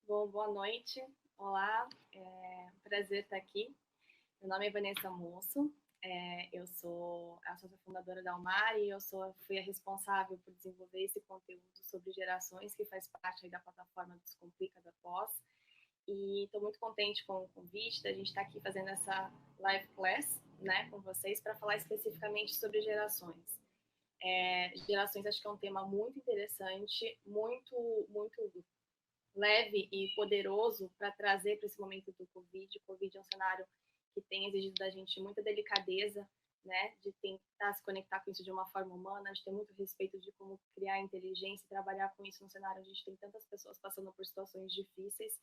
Bom, boa noite. Olá, prazer estar aqui. Meu nome é Vanessa Moço, eu sou a sócia fundadora da Almar e fui a responsável por desenvolver esse conteúdo sobre gerações que faz parte aí da plataforma Descomplica da Pós. E estou muito contente com o convite da gente estar aqui fazendo essa live class, né, com vocês para falar especificamente sobre gerações. Gerações acho que é um tema muito interessante, muito leve e poderoso para trazer para esse momento do Covid. O Covid é um cenário que tem exigido da gente muita delicadeza, né, de tentar se conectar com isso de uma forma humana, de ter muito respeito de como criar inteligência e trabalhar com isso num cenário onde a gente tem tantas pessoas passando por situações difíceis.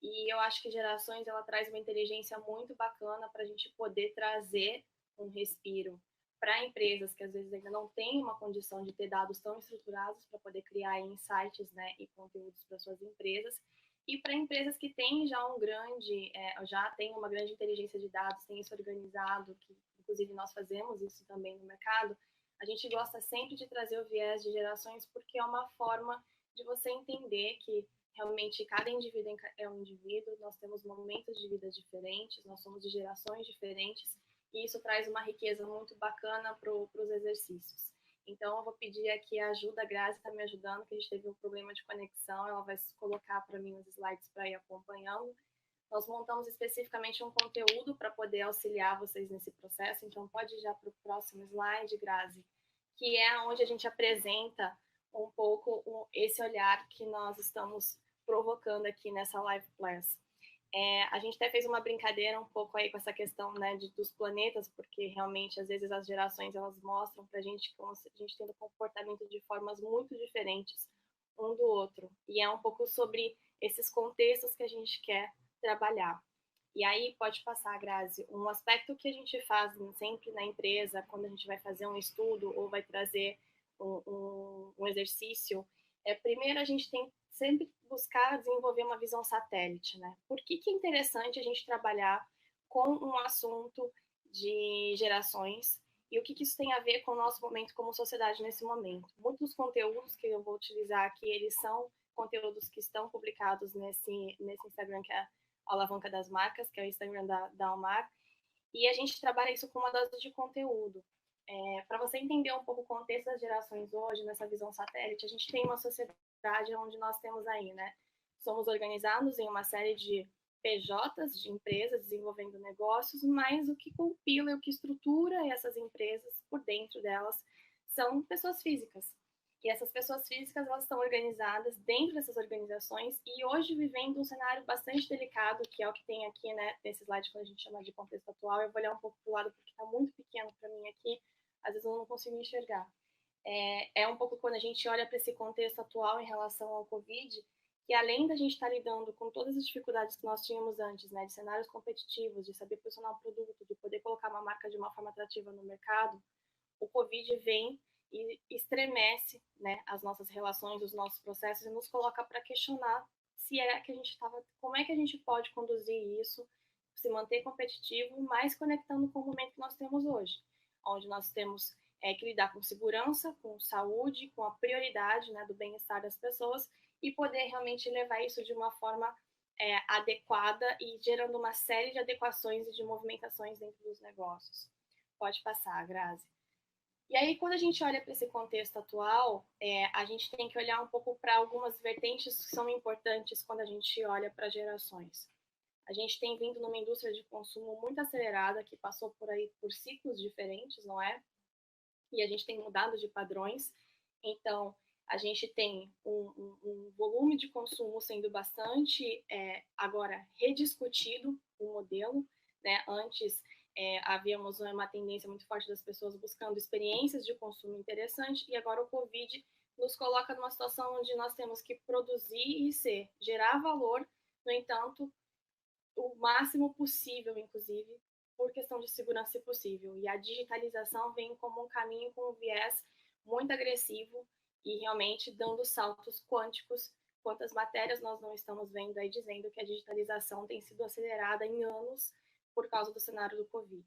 E eu acho que Gerações ela traz uma inteligência muito bacana para a gente poder trazer um respiro para empresas que às vezes ainda não têm uma condição de ter dados tão estruturados para poder criar insights, né, e conteúdos para suas empresas, e para empresas que têm já têm uma grande inteligência de dados, têm isso organizado, que inclusive nós fazemos isso também no mercado. A gente gosta sempre de trazer o viés de gerações porque é uma forma de você entender que realmente cada indivíduo é um indivíduo, nós temos momentos de vida diferentes, nós somos de gerações diferentes, e isso traz uma riqueza muito bacana para os exercícios. Então, eu vou pedir aqui a ajuda, a Grazi está me ajudando, que a gente teve um problema de conexão, ela vai colocar para mim os slides para ir acompanhando. Nós montamos especificamente um conteúdo para poder auxiliar vocês nesse processo, então pode ir já para o próximo slide, Grazi, que é onde a gente apresenta um pouco esse olhar que nós estamos provocando aqui nessa live class. A gente até fez uma brincadeira um pouco aí com essa questão, né, dos planetas, porque realmente às vezes as gerações elas mostram para a gente como a gente tendo comportamento de formas muito diferentes um do outro, e é um pouco sobre esses contextos que a gente quer trabalhar. E aí pode passar, Grazi, um aspecto que a gente faz sempre na empresa, quando a gente vai fazer um estudo ou vai trazer um exercício, primeiro a gente tem sempre buscar desenvolver uma visão satélite, né? Por que é interessante a gente trabalhar com um assunto de gerações e o que isso tem a ver com o nosso momento como sociedade nesse momento? Muitos conteúdos que eu vou utilizar aqui, eles são conteúdos que estão publicados nesse Instagram, que é a Alavanca das Marcas, que é o Instagram da Almar, e a gente trabalha isso com uma dose de conteúdo. Para você entender um pouco o contexto das gerações hoje, nessa visão satélite, a gente tem uma sociedade onde nós temos aí, né? Somos organizados em uma série de PJs, de empresas desenvolvendo negócios, mas o que compila e o que estrutura essas empresas por dentro delas são pessoas físicas. E essas pessoas físicas, elas estão organizadas dentro dessas organizações e hoje vivendo um cenário bastante delicado, que é o que tem aqui, né, nesse slide, quando a gente chama de contexto atual. Eu vou olhar um pouco para o lado porque está muito pequeno para mim aqui, às vezes eu não consigo enxergar. Um pouco quando a gente olha para esse contexto atual em relação ao Covid, que além da gente estar lidando com todas as dificuldades que nós tínhamos antes, né, de cenários competitivos, de saber posicionar um produto, de poder colocar uma marca de uma forma atrativa no mercado, o Covid vem e estremece, né, as nossas relações, os nossos processos e nos coloca para questionar se é que a gente estava, como é que a gente pode conduzir isso, se manter competitivo, mas conectando com o momento que nós temos hoje, onde nós temos que lidar com segurança, com saúde, com a prioridade, né, do bem-estar das pessoas e poder realmente levar isso de uma forma adequada e gerando uma série de adequações e de movimentações dentro dos negócios. Pode passar, Grazi. E aí, quando a gente olha para esse contexto atual, a gente tem que olhar um pouco para algumas vertentes que são importantes quando a gente olha para gerações. A gente tem vindo numa indústria de consumo muito acelerada, que passou por ciclos diferentes, não é? E a gente tem mudado de padrões. Então, a gente tem um volume de consumo sendo bastante, agora, rediscutido o modelo, né? Antes, havíamos uma tendência muito forte das pessoas buscando experiências de consumo interessantes, e agora o Covid nos coloca numa situação onde nós temos que produzir e gerar valor, no entanto, o máximo possível, inclusive, por questão de segurança possível. E a digitalização vem como um caminho com um viés muito agressivo e realmente dando saltos quânticos. Quantas matérias nós não estamos vendo aí dizendo que a digitalização tem sido acelerada em anos por causa do cenário do Covid.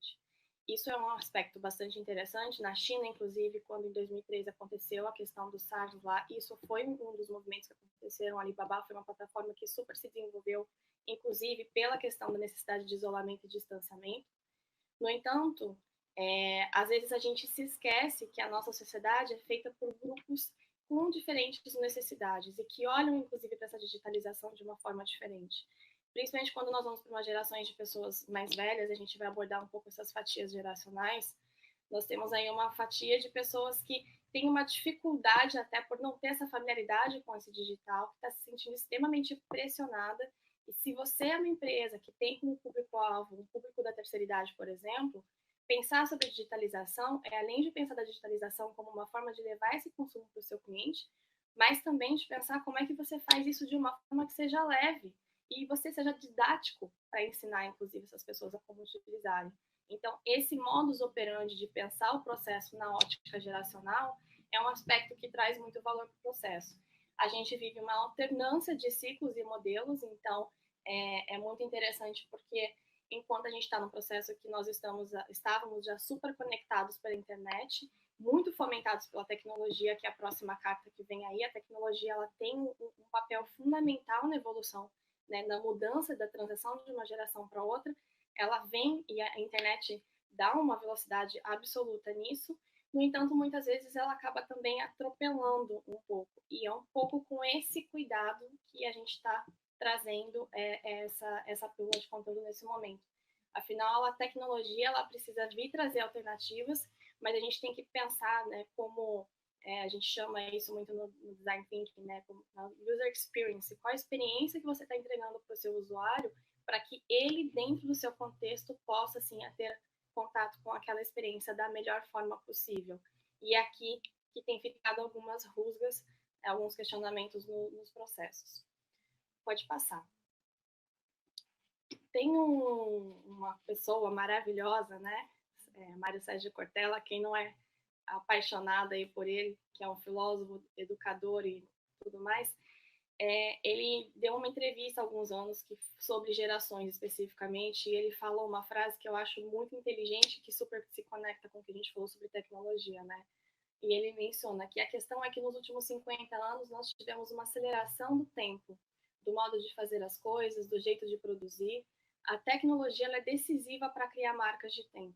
Isso é um aspecto bastante interessante. Na China, inclusive, quando em 2003 aconteceu a questão do SARS lá, isso foi um dos movimentos que aconteceram. A Alibaba foi uma plataforma que super se desenvolveu, inclusive pela questão da necessidade de isolamento e distanciamento. No entanto, às vezes a gente se esquece que a nossa sociedade é feita por grupos com diferentes necessidades e que olham, inclusive, para essa digitalização de uma forma diferente. Principalmente quando nós vamos para uma gerações de pessoas mais velhas, a gente vai abordar um pouco essas fatias geracionais. Nós temos aí uma fatia de pessoas que têm uma dificuldade, até por não ter essa familiaridade com esse digital, que está se sentindo extremamente pressionada. E se você é uma empresa que tem como público-alvo um público da terceira idade, por exemplo, pensar sobre digitalização é, além de pensar da digitalização como uma forma de levar esse consumo para o seu cliente, mas também de pensar como é que você faz isso de uma forma que seja leve e você seja didático para ensinar, inclusive, essas pessoas a como utilizarem. Então, esse modus operandi de pensar o processo na ótica geracional é um aspecto que traz muito valor para o processo. A gente vive uma alternância de ciclos e modelos, então é muito interessante porque enquanto a gente está no processo que nós estávamos já super conectados pela internet, muito fomentados pela tecnologia, que é a próxima carta que vem aí. A tecnologia ela tem um papel fundamental na evolução, né, na mudança da transição de uma geração para outra. Ela vem e a internet dá uma velocidade absoluta nisso. No entanto, muitas vezes ela acaba também atropelando um pouco. E é um pouco com esse cuidado que a gente está trazendo essa pílula de conteúdo nesse momento. Afinal, a tecnologia ela precisa vir trazer alternativas, mas a gente tem que pensar, né, como a gente chama isso muito no design thinking, né, como user experience. Qual a experiência que você está entregando para o seu usuário para que ele, dentro do seu contexto, possa, assim, ter contato com aquela experiência da melhor forma possível. E aqui que tem ficado algumas rusgas, alguns questionamentos nos processos. Pode passar. Tem uma pessoa maravilhosa, né? Mário Sérgio Cortella, quem não é apaixonada aí por ele, que é um filósofo, educador e tudo mais, ele deu uma entrevista há alguns anos sobre gerações especificamente, e ele falou uma frase que eu acho muito inteligente, que super se conecta com o que a gente falou sobre tecnologia, né? E ele menciona que a questão é que nos últimos 50 anos nós tivemos uma aceleração do tempo, do modo de fazer as coisas, do jeito de produzir. A tecnologia ela é decisiva para criar marcas de tempo.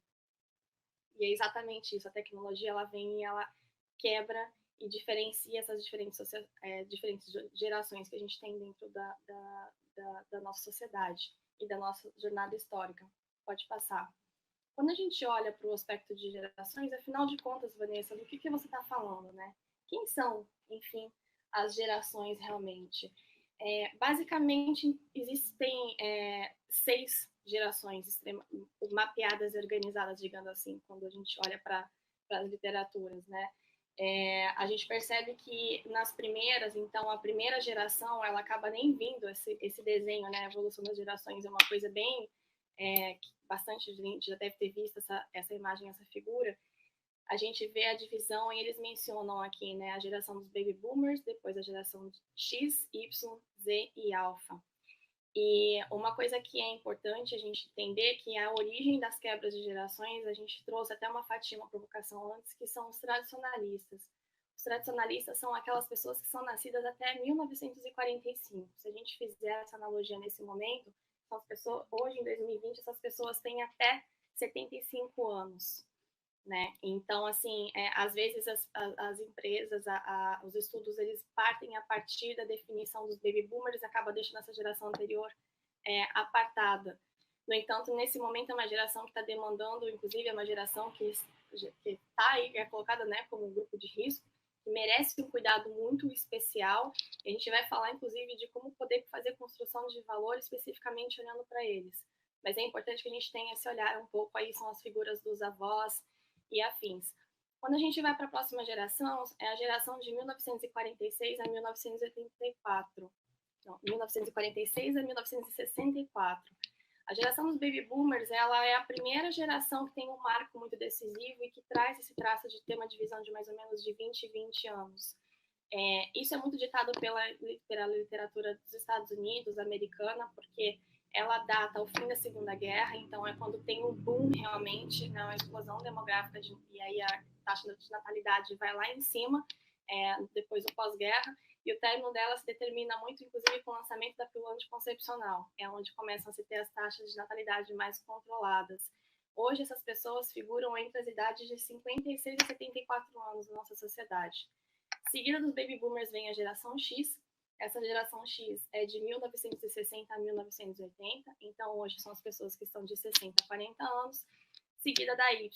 E é exatamente isso, a tecnologia ela vem e ela quebra e diferencia essas diferentes gerações que a gente tem dentro da nossa sociedade e da nossa jornada histórica. Pode passar. Quando a gente olha para o aspecto de gerações, afinal de contas, Vanessa, do que você está falando, né? Quem são, enfim, as gerações realmente? Basicamente, existem 6 gerações mapeadas e organizadas, digamos assim, quando a gente olha para as literaturas, né? A gente percebe que nas primeiras, então, a primeira geração, ela acaba nem vindo esse desenho, né? A evolução das gerações é uma coisa bem... bastante gente já deve ter visto essa imagem, essa figura. A gente vê a divisão e eles mencionam aqui, né, a geração dos baby boomers, depois a geração X, Y, Z e alfa. E uma coisa que é importante a gente entender que a origem das quebras de gerações, a gente trouxe até uma fatia, uma provocação antes, que são os tradicionalistas. Os tradicionalistas são aquelas pessoas que são nascidas até 1945. Se a gente fizer essa analogia nesse momento, as pessoas, hoje em 2020, essas pessoas têm até 75 anos. Né? Então, assim, às vezes as empresas, os estudos, eles partem a partir da definição dos baby boomers, acaba deixando essa geração anterior apartada. No entanto, nesse momento é uma geração que está demandando, inclusive é uma geração que está aí, é colocada, né, como um grupo de risco, que merece um cuidado muito especial. A gente vai falar, inclusive, de como poder fazer construção de valor especificamente olhando para eles. Mas é importante que a gente tenha esse olhar um pouco, aí são as figuras dos avós e afins. Quando a gente vai para a próxima geração, é a geração de 1946 a 1984. Não, 1946 a 1964. A geração dos baby boomers, ela é a primeira geração que tem um marco muito decisivo e que traz esse traço de ter uma divisão de mais ou menos de 20 e 20 anos. Isso é muito ditado pela literatura dos Estados Unidos, americana, porque ela data o fim da Segunda Guerra, então é quando tem um boom realmente, né, uma explosão demográfica, e aí a taxa de natalidade vai lá em cima, depois do pós-guerra, e o término dela se determina muito, inclusive, com o lançamento da pílula anticoncepcional, é onde começam a se ter as taxas de natalidade mais controladas. Hoje, essas pessoas figuram entre as idades de 56 e 74 anos na nossa sociedade. Seguida dos baby boomers vem a geração X. Essa geração X é de 1960 a 1980, então hoje são as pessoas que estão de 60 a 40 anos. Seguida da Y,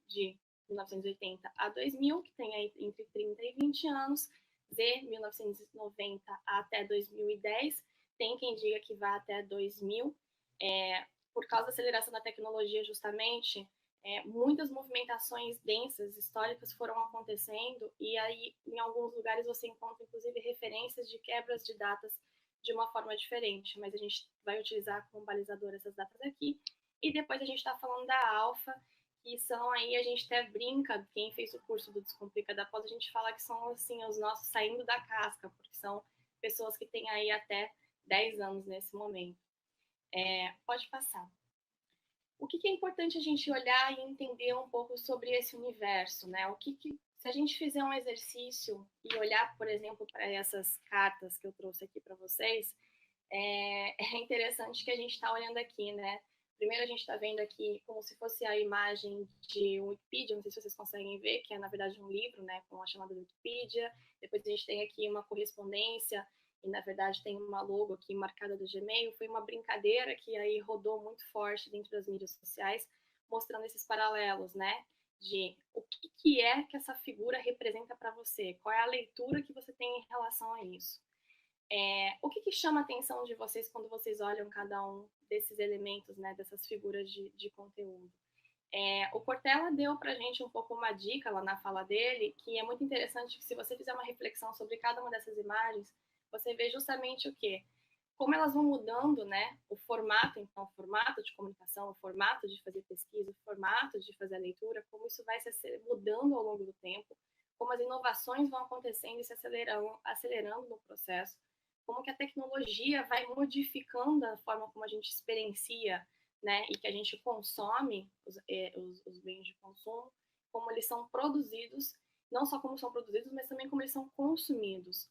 de 1980 a 2000, que tem aí entre 30 e 20 anos. Z, 1990 até 2010. Tem quem diga que vai até 2000. Por causa da aceleração da tecnologia, justamente, muitas movimentações densas, históricas foram acontecendo, e aí, em alguns lugares, você encontra, inclusive, referências de quebras de datas de uma forma diferente, mas a gente vai utilizar como balizador essas datas aqui. E depois a gente está falando da alfa, que são aí, a gente até brinca, quem fez o curso do Descomplica da Pós, a gente fala que são, assim, os nossos saindo da casca, porque são pessoas que têm aí até 10 anos nesse momento. Pode passar. O que é importante a gente olhar e entender um pouco sobre esse universo, né? Se a gente fizer um exercício e olhar, por exemplo, para essas cartas que eu trouxe aqui para vocês, é interessante que a gente está olhando aqui, né? Primeiro a gente está vendo aqui como se fosse a imagem de Wikipedia, não sei se vocês conseguem ver, que é na verdade um livro, né, com a chamada de Wikipedia. Depois a gente tem aqui uma correspondência e na verdade tem uma logo aqui marcada do Gmail. Foi uma brincadeira que aí rodou muito forte dentro das mídias sociais, mostrando esses paralelos, né, de o que é que essa figura representa para você, qual é a leitura que você tem em relação a isso. O que chama a atenção de vocês quando vocês olham cada um desses elementos, né, dessas figuras de conteúdo? O Cortella deu para a gente um pouco uma dica lá na fala dele, que é muito interessante que se você fizer uma reflexão sobre cada uma dessas imagens, você vê justamente o quê? Como elas vão mudando, né, o formato, então, o formato de comunicação, o formato de fazer pesquisa, o formato de fazer a leitura, como isso vai se mudando ao longo do tempo, como as inovações vão acontecendo e se acelerando no processo, como que a tecnologia vai modificando a forma como a gente experiencia, né, e que a gente consome os bens de consumo, como eles são produzidos, não só como são produzidos, mas também como eles são consumidos.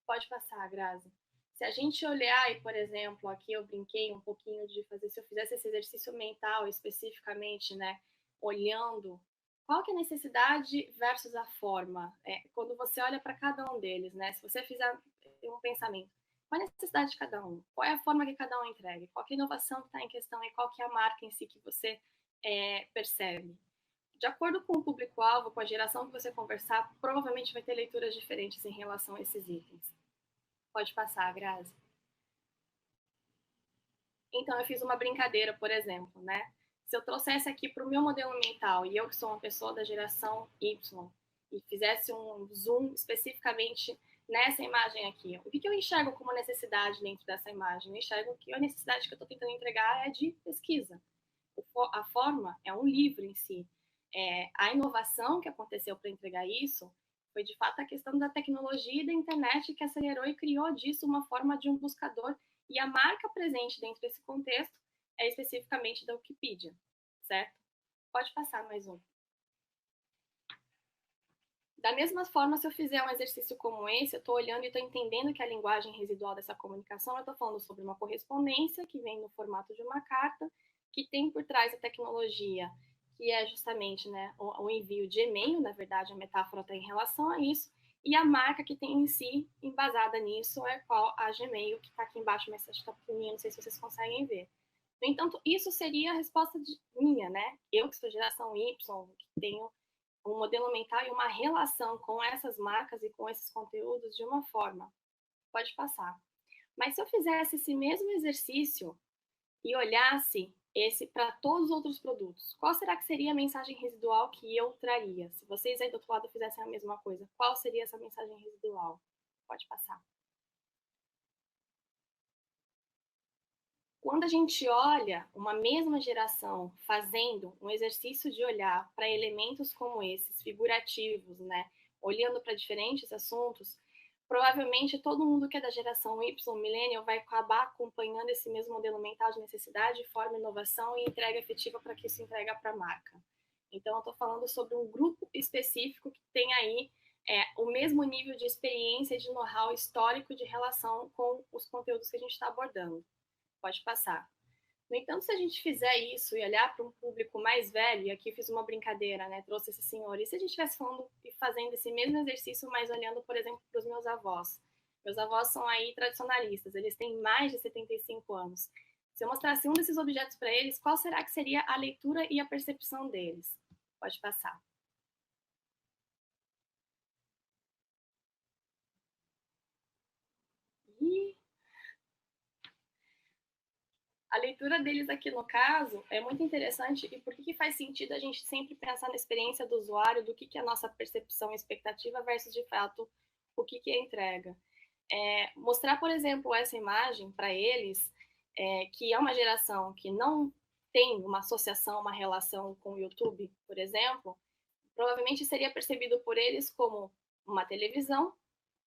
Pode passar, Grazi. Se a gente olhar, e por exemplo, aqui eu brinquei um pouquinho de fazer, se eu fizesse esse exercício mental especificamente, né, olhando qual que é a necessidade versus a forma, quando você olha para cada um deles, né, se você fizer um pensamento, qual é a necessidade de cada um? Qual é a forma que cada um entrega? Qual que é a inovação que está em questão e qual que é a marca em si que você percebe? De acordo com o público-alvo, com a geração que você conversar, provavelmente vai ter leituras diferentes em relação a esses itens. Pode passar, Grazi. Então, eu fiz uma brincadeira, por exemplo, né? Se eu trouxesse aqui para o meu modelo mental, e eu que sou uma pessoa da geração Y, e fizesse um zoom especificamente nessa imagem aqui, o que eu enxergo como necessidade dentro dessa imagem? Eu enxergo que a necessidade que eu estou tentando entregar é de pesquisa. A forma é um livro em si. A inovação que aconteceu para entregar isso foi, de fato, a questão da tecnologia e da internet que acelerou e criou disso uma forma de um buscador. E a marca presente dentro desse contexto é especificamente da Wikipedia, certo? Pode passar mais um. Da mesma forma, se eu fizer um exercício como esse, eu estou olhando e estou entendendo que a linguagem residual dessa comunicação, eu estou falando sobre uma correspondência que vem no formato de uma carta, que tem por trás a tecnologia, que é justamente, né, o envio de e-mail, na verdade a metáfora está em relação a isso, e a marca que tem em si, embasada nisso, é qual a Gmail, que está aqui embaixo, mas está pequenininho, não sei se vocês conseguem ver. No entanto, isso seria a resposta minha, né? Eu que sou geração Y, que tenho um modelo mental e uma relação com essas marcas e com esses conteúdos de uma forma. Pode passar. Mas se eu fizesse esse mesmo exercício e olhasse esse para todos os outros produtos, qual será que seria a mensagem residual que eu traria? Se vocês aí do outro lado fizessem a mesma coisa, qual seria essa mensagem residual? Pode passar. Quando a gente olha uma mesma geração fazendo um exercício de olhar para elementos como esses, figurativos, né, olhando para diferentes assuntos, provavelmente todo mundo que é da geração Y, millennial, vai acabar acompanhando esse mesmo modelo mental de necessidade, forma inovação e entrega efetiva para que isso entrega para a marca. Então, eu estou falando sobre um grupo específico que tem aí o mesmo nível de experiência, de know-how histórico de relação com os conteúdos que a gente está abordando. Pode passar. No entanto, se a gente fizer isso e olhar para um público mais velho, e aqui fiz uma brincadeira, né? Trouxe esse senhor. E se a gente estivesse falando e fazendo esse mesmo exercício, mas olhando, por exemplo, para os meus avós? Meus avós são aí tradicionalistas, eles têm mais de 75 anos. Se eu mostrasse um desses objetos para eles, qual será que seria a leitura e a percepção deles? Pode passar. E a leitura deles aqui no caso é muito interessante. E por que faz sentido a gente sempre pensar na experiência do usuário, do que é a nossa percepção e expectativa versus, de fato, o que é entrega? Mostrar, por exemplo, essa imagem para eles, que é uma geração que não tem uma associação, uma relação com o YouTube, por exemplo, provavelmente seria percebido por eles como uma televisão,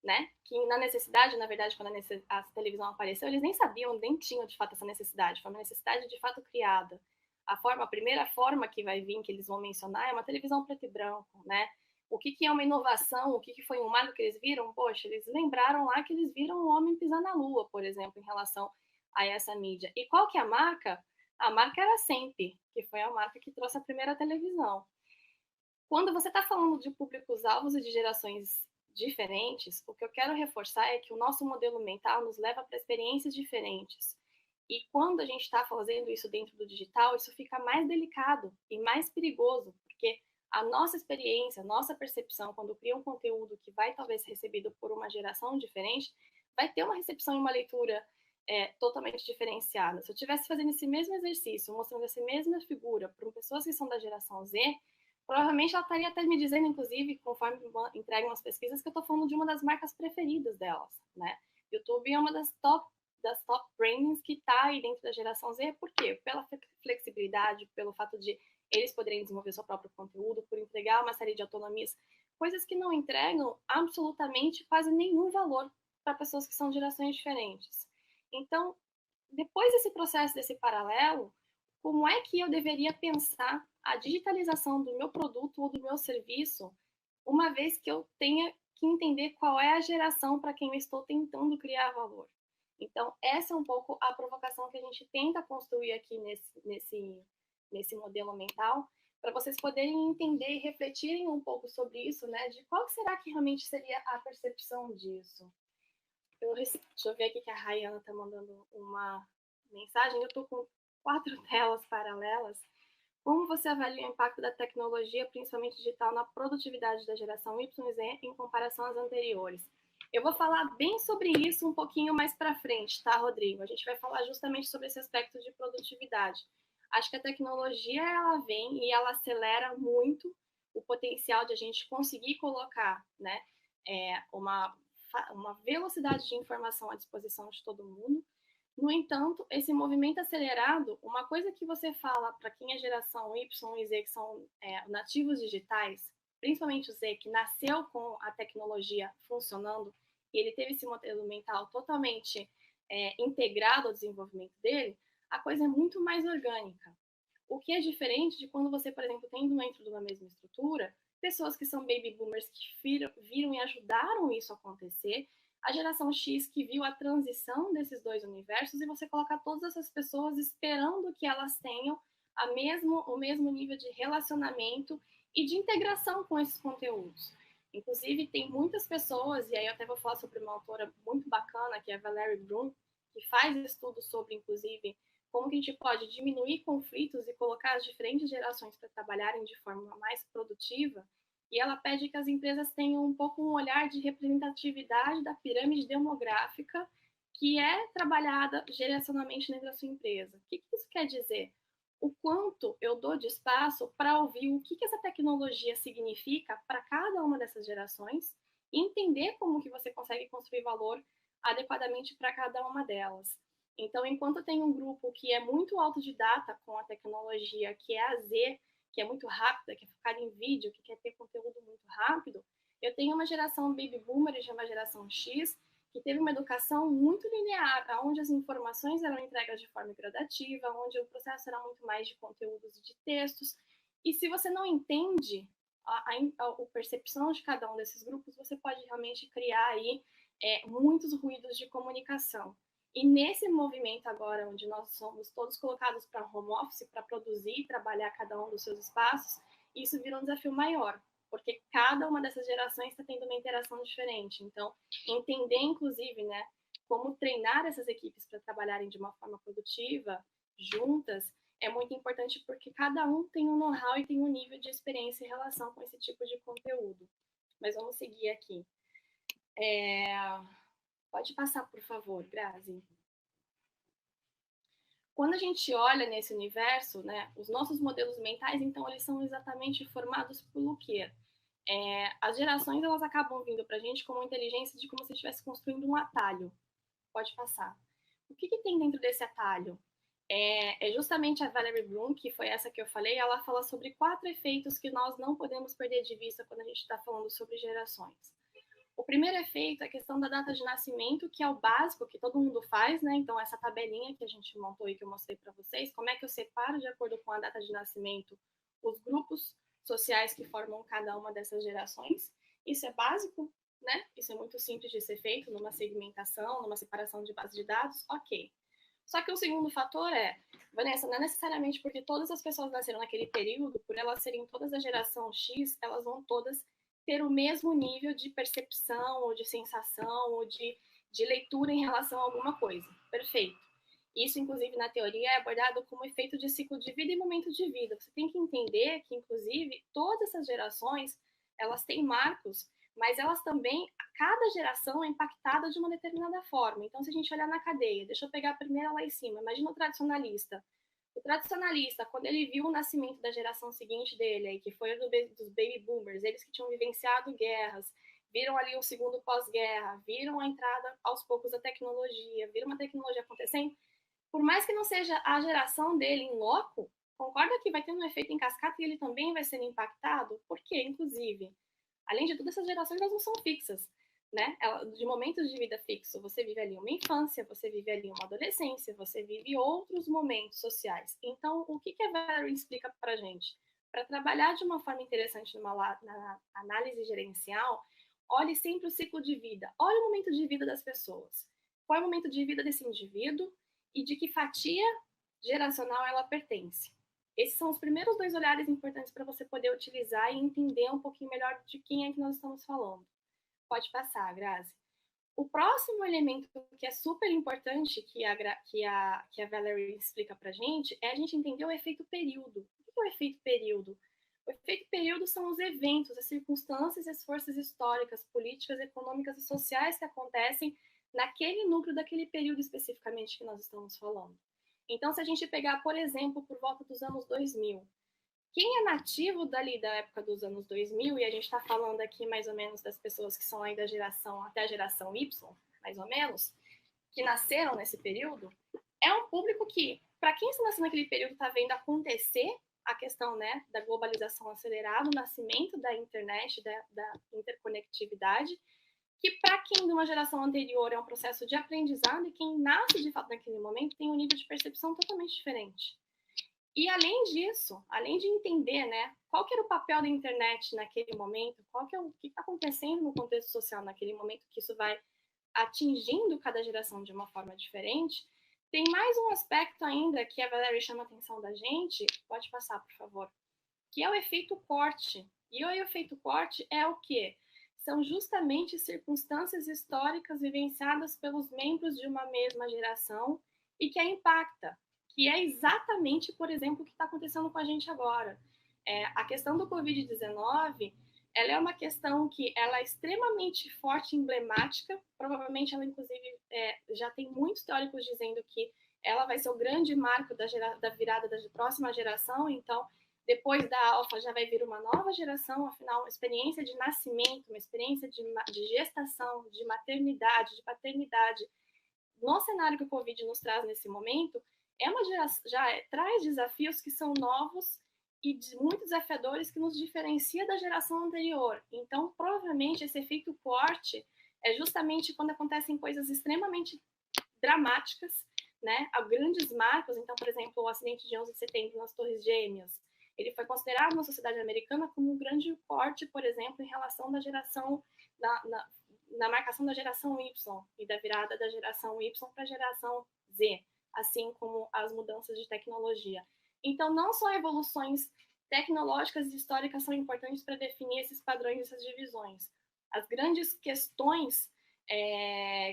né? Que na necessidade, na verdade, quando a televisão apareceu, eles nem sabiam, nem tinham de fato essa necessidade. Foi uma necessidade de fato criada. A primeira forma que vai vir, que eles vão mencionar, é uma televisão preto e branco, né? O que é uma inovação? O que foi um marco que eles viram? Poxa, eles lembraram lá que eles viram o homem pisar na lua, por exemplo, em relação a essa mídia. E qual que é a marca? A marca era a Sempre, que foi a marca que trouxe a primeira televisão. Quando você está falando de públicos-alvos e de gerações diferentes, o que eu quero reforçar é que o nosso modelo mental nos leva para experiências diferentes. E quando a gente está fazendo isso dentro do digital, isso fica mais delicado e mais perigoso, porque a nossa experiência, a nossa percepção, quando cria um conteúdo que vai talvez ser recebido por uma geração diferente, vai ter uma recepção e uma leitura totalmente diferenciada. Se eu estivesse fazendo esse mesmo exercício, mostrando essa mesma figura para pessoas que são da geração Z, provavelmente ela estaria até me dizendo, inclusive, conforme entregam as pesquisas, que eu estou falando de uma das marcas preferidas delas, né? YouTube é uma das top brandings que está aí dentro da geração Z. Por quê? Pela flexibilidade, pelo fato de eles poderem desenvolver seu próprio conteúdo, por entregar uma série de autonomias, coisas que não entregam absolutamente quase nenhum valor para pessoas que são de gerações diferentes. Então, depois desse processo, desse paralelo, como é que eu deveria pensar a digitalização do meu produto ou do meu serviço, uma vez que eu tenha que entender qual é a geração para quem eu estou tentando criar valor? Então, essa é um pouco a provocação que a gente tenta construir aqui nesse modelo mental, para vocês poderem entender e refletirem um pouco sobre isso, né? De qual será que realmente seria a percepção disso. Deixa eu ver aqui que a Rayana está mandando uma mensagem. Eu estou com 4 telas paralelas. Como você avalia o impacto da tecnologia, principalmente digital, na produtividade da geração Y e Z em comparação às anteriores? Eu vou falar bem sobre isso um pouquinho mais para frente, tá, Rodrigo? A gente vai falar justamente sobre esse aspecto de produtividade. Acho que a tecnologia, ela vem e ela acelera muito o potencial de a gente conseguir colocar, né, uma velocidade de informação à disposição de todo mundo. No entanto, esse movimento acelerado, uma coisa que você fala para quem é geração Y e Z, que são nativos digitais, principalmente o Z, que nasceu com a tecnologia funcionando, e ele teve esse modelo mental totalmente integrado ao desenvolvimento dele, a coisa é muito mais orgânica. O que é diferente de quando você, por exemplo, tem dentro de uma mesma estrutura pessoas que são baby boomers que viram e ajudaram isso a acontecer, a geração X que viu a transição desses dois universos, e você colocar todas essas pessoas esperando que elas tenham o mesmo nível de relacionamento e de integração com esses conteúdos. Inclusive, tem muitas pessoas, e aí eu até vou falar sobre uma autora muito bacana, que é a Valerie Bloom, que faz estudos sobre, inclusive, como que a gente pode diminuir conflitos e colocar as diferentes gerações para trabalharem de forma mais produtiva. E ela pede que as empresas tenham um pouco um olhar de representatividade da pirâmide demográfica que é trabalhada geracionalmente dentro da sua empresa. O que isso quer dizer? O quanto eu dou de espaço para ouvir o que essa tecnologia significa para cada uma dessas gerações e entender como que você consegue construir valor adequadamente para cada uma delas. Então, enquanto tem um grupo que é muito autodidata com a tecnologia, que é a Z, que é muito rápida, que é focada em vídeo, que quer ter conteúdo muito rápido, Eu tenho uma geração baby boomer e uma geração X, que teve uma educação muito linear, onde as informações eram entregues de forma gradativa, onde o processo era muito mais de conteúdos e de textos. E se você não entende a percepção de cada um desses grupos, você pode realmente criar aí muitos ruídos de comunicação. E nesse movimento agora, onde nós somos todos colocados para home office, para produzir, trabalhar cada um dos seus espaços, isso vira um desafio maior, porque cada uma dessas gerações está tendo uma interação diferente. Então, entender, inclusive, né, como treinar essas equipes para trabalharem de uma forma produtiva, juntas, é muito importante porque cada um tem um know-how e tem um nível de experiência em relação com esse tipo de conteúdo. Mas vamos seguir aqui. Pode passar, por favor, Grazi. Quando a gente olha nesse universo, né, os nossos modelos mentais, então, eles são exatamente formados pelo quê? As gerações, elas acabam vindo para a gente como inteligência de como se estivesse construindo um atalho. Pode passar. O que tem dentro desse atalho? É justamente a Valerie Bloom, que foi essa que eu falei, ela fala sobre 4 efeitos que nós não podemos perder de vista quando a gente está falando sobre gerações. O primeiro efeito é a questão da data de nascimento, que é o básico que todo mundo faz, né? Então, essa tabelinha que a gente montou e que eu mostrei para vocês, como é que eu separo de acordo com a data de nascimento os grupos sociais que formam cada uma dessas gerações. Isso é básico, né? Isso é muito simples de ser feito numa segmentação, numa separação de base de dados, ok. Só que o segundo fator Vanessa, não é necessariamente porque todas as pessoas nasceram naquele período, por elas serem todas da geração X, elas vão todas ter o mesmo nível de percepção, ou de sensação, ou de leitura em relação a alguma coisa. Perfeito. Isso, inclusive, na teoria, é abordado como efeito de ciclo de vida e momento de vida. Você tem que entender que, inclusive, todas essas gerações, elas têm marcos, mas elas também, cada geração é impactada de uma determinada forma. Então, se a gente olhar na cadeia, deixa eu pegar a primeira lá em cima, imagina o tradicionalista. O tradicionalista, quando ele viu o nascimento da geração seguinte dele, aí, que foi dos baby boomers, eles que tinham vivenciado guerras, viram ali o segundo pós-guerra, viram a entrada aos poucos da tecnologia, viram uma tecnologia acontecendo, por mais que não seja a geração dele em loco, concorda que vai ter um efeito em cascata e ele também vai ser impactado? Porque, inclusive, além de tudo, essas gerações elas não são fixas, né? De momentos de vida fixo, você vive ali uma infância, você vive ali uma adolescência, você vive outros momentos sociais. Então, o que a Valerie explica para a gente? Para trabalhar de uma forma interessante na análise gerencial, olhe sempre o ciclo de vida, olhe o momento de vida das pessoas. Qual é o momento de vida desse indivíduo e de que fatia geracional ela pertence. Esses são os primeiros 2 olhares importantes para você poder utilizar e entender um pouquinho melhor de quem é que nós estamos falando. Pode passar, Grazi. O próximo elemento que é super importante que a Valerie explica para a gente é a gente entender o efeito período. O que é o efeito período? O efeito período são os eventos, as circunstâncias e as forças históricas, políticas, econômicas e sociais que acontecem naquele núcleo daquele período especificamente que nós estamos falando. Então, se a gente pegar, por exemplo, por volta dos anos 2000, quem é nativo dali da época dos anos 2000, e a gente está falando aqui mais ou menos das pessoas que são aí da geração, até a geração Y, mais ou menos, que nasceram nesse período, é um público que, para quem está nascendo naquele período, está vendo acontecer a questão, né, da globalização acelerada, o nascimento da internet, da interconectividade, que para quem de uma geração anterior é um processo de aprendizado e quem nasce de fato naquele momento tem um nível de percepção totalmente diferente. E além disso, além de entender, né, qual que era o papel da internet naquele momento, o que está acontecendo no contexto social naquele momento, que isso vai atingindo cada geração de uma forma diferente, tem mais um aspecto ainda que a Valerie chama a atenção da gente, pode passar, por favor, que é o efeito corte. E o efeito corte é o quê? São justamente circunstâncias históricas vivenciadas pelos membros de uma mesma geração e que a impacta, que é exatamente, por exemplo, o que está acontecendo com a gente agora. A questão do Covid-19, ela é uma questão que ela é extremamente forte e emblemática, provavelmente ela, inclusive, já tem muitos teóricos dizendo que ela vai ser o grande marco da virada da próxima geração, então, depois da alfa já vai vir uma nova geração, afinal, uma experiência de nascimento, uma experiência de gestação, de maternidade, de paternidade, no cenário que o Covid nos traz nesse momento, é uma geração, traz desafios que são novos e muito desafiadores que nos diferencia da geração anterior. Então, provavelmente, esse efeito corte é justamente quando acontecem coisas extremamente dramáticas, né, a grandes marcos. Então, por exemplo, o acidente de 11 de setembro nas Torres Gêmeas, ele foi considerado na sociedade americana como um grande corte, por exemplo, em relação da geração, na marcação da geração Y e da virada da geração Y para a geração Z, assim como as mudanças de tecnologia. Então, não só evoluções tecnológicas e históricas são importantes para definir esses padrões, essas divisões. As grandes questões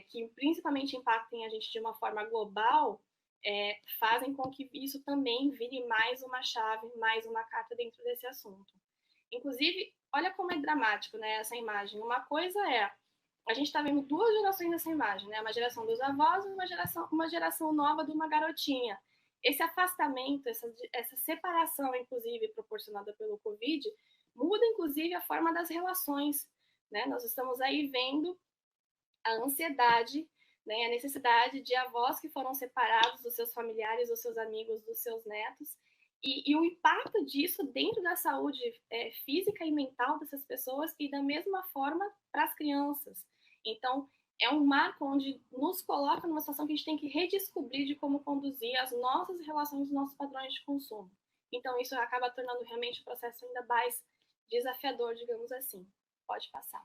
que principalmente impactem a gente de uma forma global, fazem com que isso também vire mais uma chave, mais uma carta dentro desse assunto. Inclusive, olha como é dramático, né, essa imagem. Uma coisa é, a gente está vendo duas gerações dessa imagem, né, uma geração dos avós e uma geração nova de uma garotinha. Esse afastamento, essa separação, inclusive, proporcionada pelo Covid, muda, inclusive, a forma das relações, né? Nós estamos aí vendo a ansiedade, né, a necessidade de avós que foram separados dos seus familiares, dos seus amigos, dos seus netos, e o impacto disso dentro da saúde física e mental dessas pessoas e da mesma forma para as crianças. Então, é um marco onde nos coloca numa situação que a gente tem que redescobrir de como conduzir as nossas relações, os nossos padrões de consumo. Então, isso acaba tornando realmente o processo ainda mais desafiador, digamos assim. Pode passar.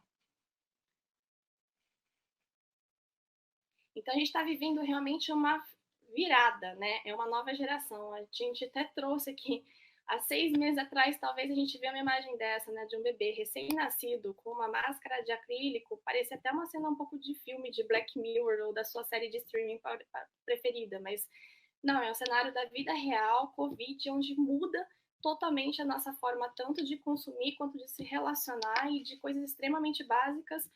Então, a gente está vivendo realmente uma virada, né? É uma nova geração. A gente até trouxe aqui, há 6 meses atrás, talvez a gente vê uma imagem dessa, né? De um bebê recém-nascido com uma máscara de acrílico. Parecia até uma cena um pouco de filme de Black Mirror ou da sua série de streaming preferida, mas não, é um cenário da vida real, Covid, onde muda totalmente a nossa forma tanto de consumir quanto de se relacionar e de coisas extremamente básicas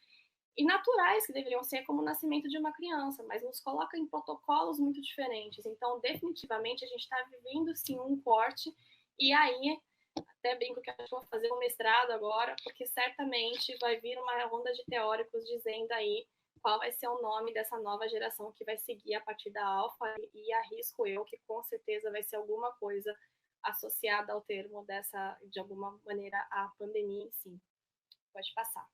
e naturais que deveriam ser como o nascimento de uma criança, mas nos coloca em protocolos muito diferentes. Então, definitivamente, a gente está vivendo sim um corte, e aí, até brinco que eu vou fazer um mestrado agora, porque certamente vai vir uma onda de teóricos dizendo aí qual vai ser o nome dessa nova geração que vai seguir a partir da alfa, e arrisco eu que com certeza vai ser alguma coisa associada ao termo dessa, de alguma maneira, a pandemia em si. Pode passar.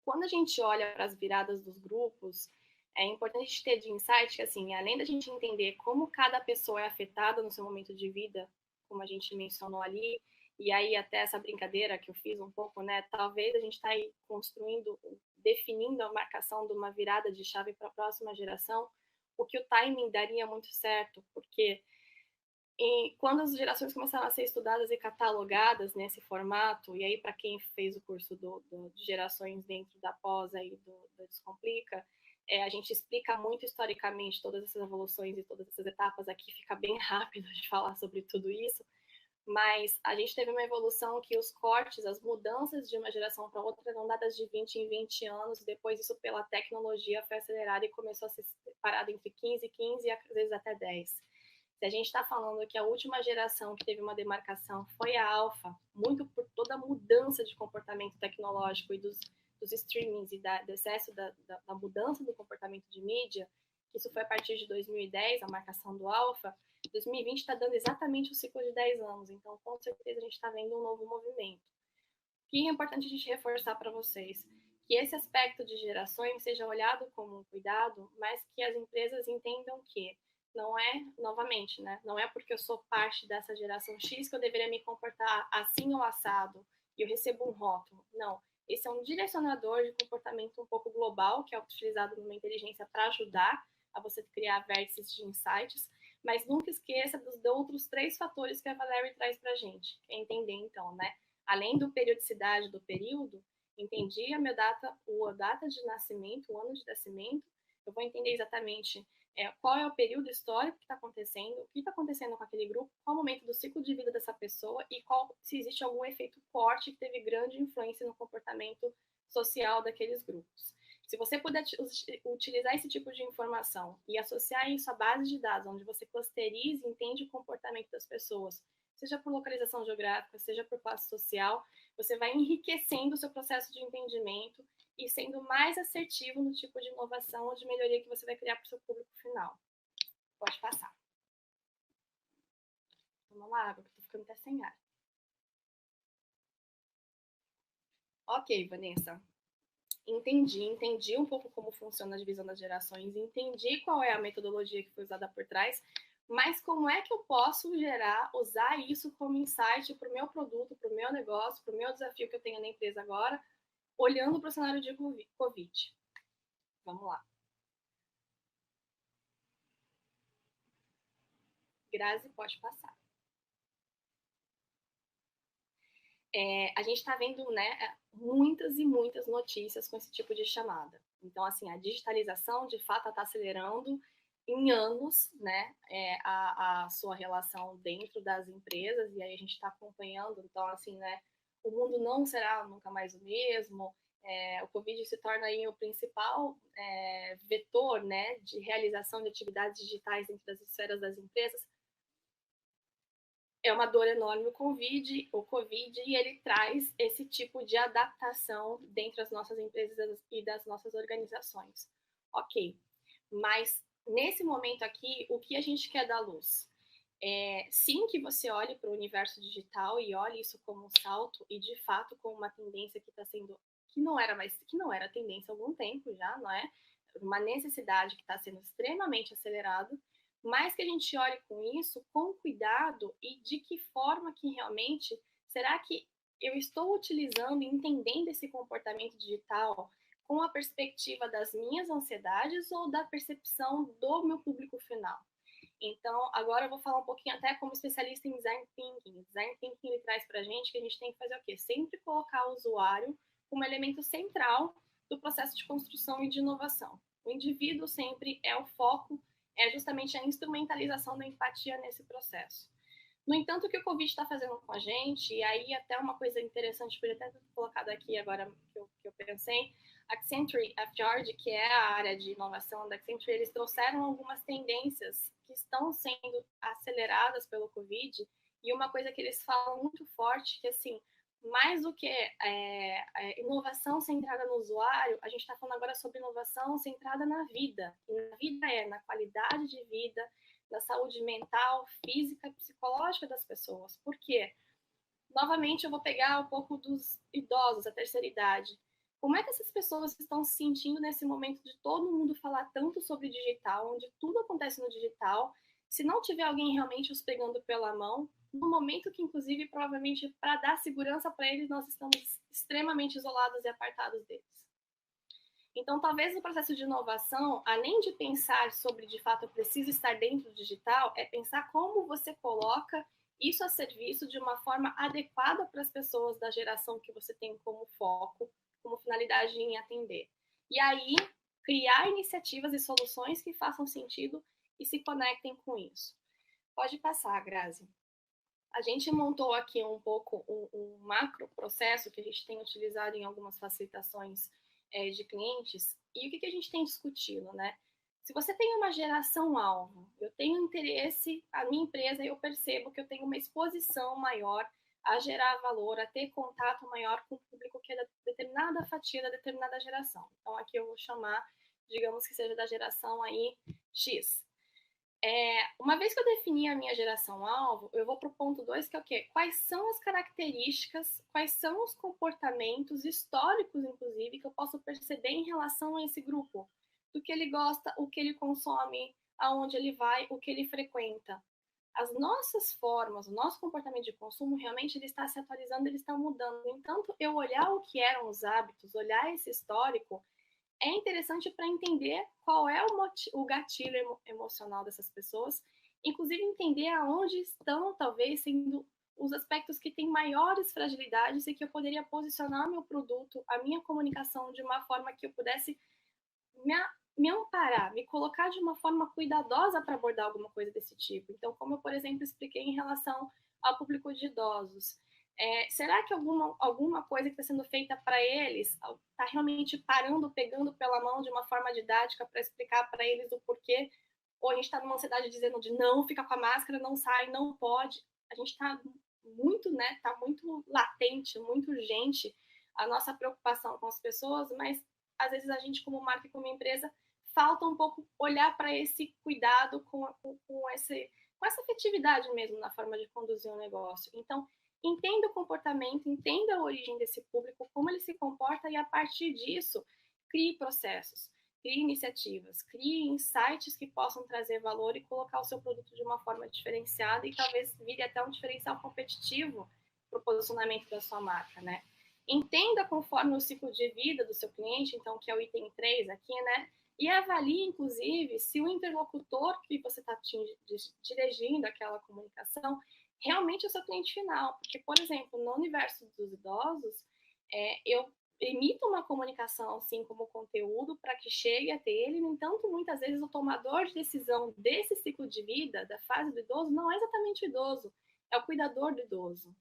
Quando a gente olha para as viradas dos grupos, é importante ter de insight que, assim, além da gente entender como cada pessoa é afetada no seu momento de vida, como a gente mencionou ali, e aí até essa brincadeira que eu fiz um pouco, né? Talvez a gente está aí construindo, definindo a marcação de uma virada de chave para a próxima geração, o que o timing daria muito certo, porque e quando as gerações começaram a ser estudadas e catalogadas nesse formato, e aí para quem fez o curso de gerações dentro da pós aí do Descomplica, a gente explica muito historicamente todas essas evoluções e todas essas etapas aqui, fica bem rápido de falar sobre tudo isso, mas a gente teve uma evolução que os cortes, as mudanças de uma geração para outra eram dadas de 20 em 20 anos, depois isso pela tecnologia foi acelerado e começou a ser separado entre 15 e 15 e às vezes até 10. Se a gente está falando que a última geração que teve uma demarcação foi a alfa, muito por toda a mudança de comportamento tecnológico e dos streamings e do excesso da mudança do comportamento de mídia, que isso foi a partir de 2010, a marcação do alfa, 2020 está dando exatamente o ciclo de 10 anos, então com certeza a gente está vendo um novo movimento. O que é importante a gente reforçar para vocês? Que esse aspecto de gerações seja olhado como um cuidado, mas que as empresas entendam que não é, novamente, né? Não é porque eu sou parte dessa geração X que eu deveria me comportar assim ou assado e eu recebo um rótulo. Não. Esse é um direcionador de comportamento um pouco global, que é utilizado numa inteligência para ajudar a você criar vértices de insights, mas nunca esqueça dos outros 3 fatores que a Valerie traz para a gente. É entender, então, né? Além da periodicidade do período, entendi a minha data, a data de nascimento, o ano de nascimento, eu vou entender exatamente qual é o período histórico que está acontecendo, o que está acontecendo com aquele grupo, qual o momento do ciclo de vida dessa pessoa e se existe algum efeito forte que teve grande influência no comportamento social daqueles grupos. Se você puder utilizar esse tipo de informação e associar isso à base de dados, onde você clusteriza e entende o comportamento das pessoas, seja por localização geográfica, seja por classe social, você vai enriquecendo o seu processo de entendimento e sendo mais assertivo no tipo de inovação ou de melhoria que você vai criar para o seu público final. Pode passar. Tomar uma água, que eu tô ficando até sem ar. Ok, Vanessa. Entendi um pouco como funciona a divisão das gerações, entendi qual é a metodologia que foi usada por trás, mas como é que eu posso usar isso como insight para o meu produto, para o meu negócio, para o meu desafio que eu tenho na empresa agora, olhando para o cenário de Covid? Vamos lá. Grazi, pode passar. A gente está vendo, né, muitas e muitas notícias com esse tipo de chamada. Então, assim, a digitalização, de fato, está acelerando em anos, né, a sua relação dentro das empresas, e aí a gente está acompanhando, então, assim, né, o mundo não será nunca mais o mesmo, o Covid se torna aí o principal vetor, né, de realização de atividades digitais dentro das esferas das empresas. É uma dor enorme o Covid, e ele traz esse tipo de adaptação dentro das nossas empresas e das nossas organizações. Ok, mas nesse momento aqui, o que a gente quer dar luz? Sim, que você olhe para o universo digital e olhe isso como um salto e de fato como uma tendência que está sendo, que não era tendência há algum tempo já, não é? Uma necessidade que está sendo extremamente acelerada, mas que a gente olhe com isso com cuidado e de que forma que realmente, será que eu estou utilizando e entendendo esse comportamento digital com a perspectiva das minhas ansiedades ou da percepção do meu público final? Então, agora eu vou falar um pouquinho até como especialista em Design Thinking. Design Thinking ele traz para a gente que a gente tem que fazer o quê? Sempre colocar o usuário como elemento central do processo de construção e de inovação. O indivíduo sempre é o foco, é justamente a instrumentalização da empatia nesse processo. No entanto, o que o Covid está fazendo com a gente, e aí até uma coisa interessante, podia até ter colocado aqui agora que eu pensei, Accenture, a George, que é a área de inovação da Accenture, eles trouxeram algumas tendências que estão sendo aceleradas pelo Covid, e uma coisa que eles falam muito forte, que assim, mais do que inovação centrada no usuário, a gente está falando agora sobre inovação centrada na vida. E na vida na qualidade de vida, na saúde mental, física e psicológica das pessoas. Por quê? Novamente, eu vou pegar um pouco dos idosos, a terceira idade. Como é que essas pessoas estão se sentindo nesse momento de todo mundo falar tanto sobre digital, onde tudo acontece no digital, se não tiver alguém realmente os pegando pela mão, no momento que, inclusive, provavelmente, para dar segurança para eles, nós estamos extremamente isolados e apartados deles. Então, talvez no processo de inovação, além de pensar sobre, de fato, eu preciso estar dentro do digital, é pensar como você coloca isso a serviço de uma forma adequada para as pessoas da geração que você tem como foco, como finalidade em atender. E aí, criar iniciativas e soluções que façam sentido e se conectem com isso. Pode passar, Grazi. A gente montou aqui um pouco um macro processo que a gente tem utilizado em algumas facilitações de clientes, e o que a gente tem discutido, né? Se você tem uma geração-alvo, eu tenho interesse, a minha empresa, eu percebo que eu tenho uma exposição maior a gerar valor, a ter contato maior com o público que é da determinada fatia da determinada geração. Então, aqui eu vou chamar, digamos que seja da geração aí X. Uma vez que eu defini a minha geração-alvo, eu vou para o ponto 2, que é o quê? Quais são as características, quais são os comportamentos históricos, inclusive, que eu posso perceber em relação a esse grupo? Do que ele gosta, o que ele consome, aonde ele vai, o que ele frequenta. As nossas formas, o nosso comportamento de consumo, realmente ele está se atualizando, ele está mudando. No entanto, eu olhar o que eram os hábitos, olhar esse histórico, é interessante para entender qual é o gatilho emocional dessas pessoas, inclusive entender aonde estão, talvez, sendo os aspectos que têm maiores fragilidades e que eu poderia posicionar meu produto, a minha comunicação de uma forma que eu pudesse me amparar, me colocar de uma forma cuidadosa para abordar alguma coisa desse tipo. Então, como eu, por exemplo, expliquei em relação ao público de idosos, será que alguma coisa que está sendo feita para eles está realmente parando, pegando pela mão de uma forma didática para explicar para eles o porquê? Ou a gente está numa ansiedade dizendo de não, fica com a máscara, não sai, não pode. A gente está muito, né? Está muito latente, muito urgente a nossa preocupação com as pessoas, mas às vezes a gente, como marca e como empresa, falta um pouco olhar para esse cuidado com essa afetividade mesmo na forma de conduzir um negócio. Então, entenda o comportamento, entenda a origem desse público, como ele se comporta e, a partir disso, crie processos, crie iniciativas, crie insights que possam trazer valor e colocar o seu produto de uma forma diferenciada e talvez vire até um diferencial competitivo para o posicionamento da sua marca, né? Entenda conforme o ciclo de vida do seu cliente, então, que é o item 3 aqui, né? E avalie, inclusive, se o interlocutor que você está dirigindo aquela comunicação realmente é o seu cliente final. Porque, por exemplo, no universo dos idosos, eu emito uma comunicação, assim, como conteúdo para que chegue até ele. No entanto, muitas vezes o tomador de decisão desse ciclo de vida, da fase do idoso, não é exatamente o idoso, é o cuidador do idoso.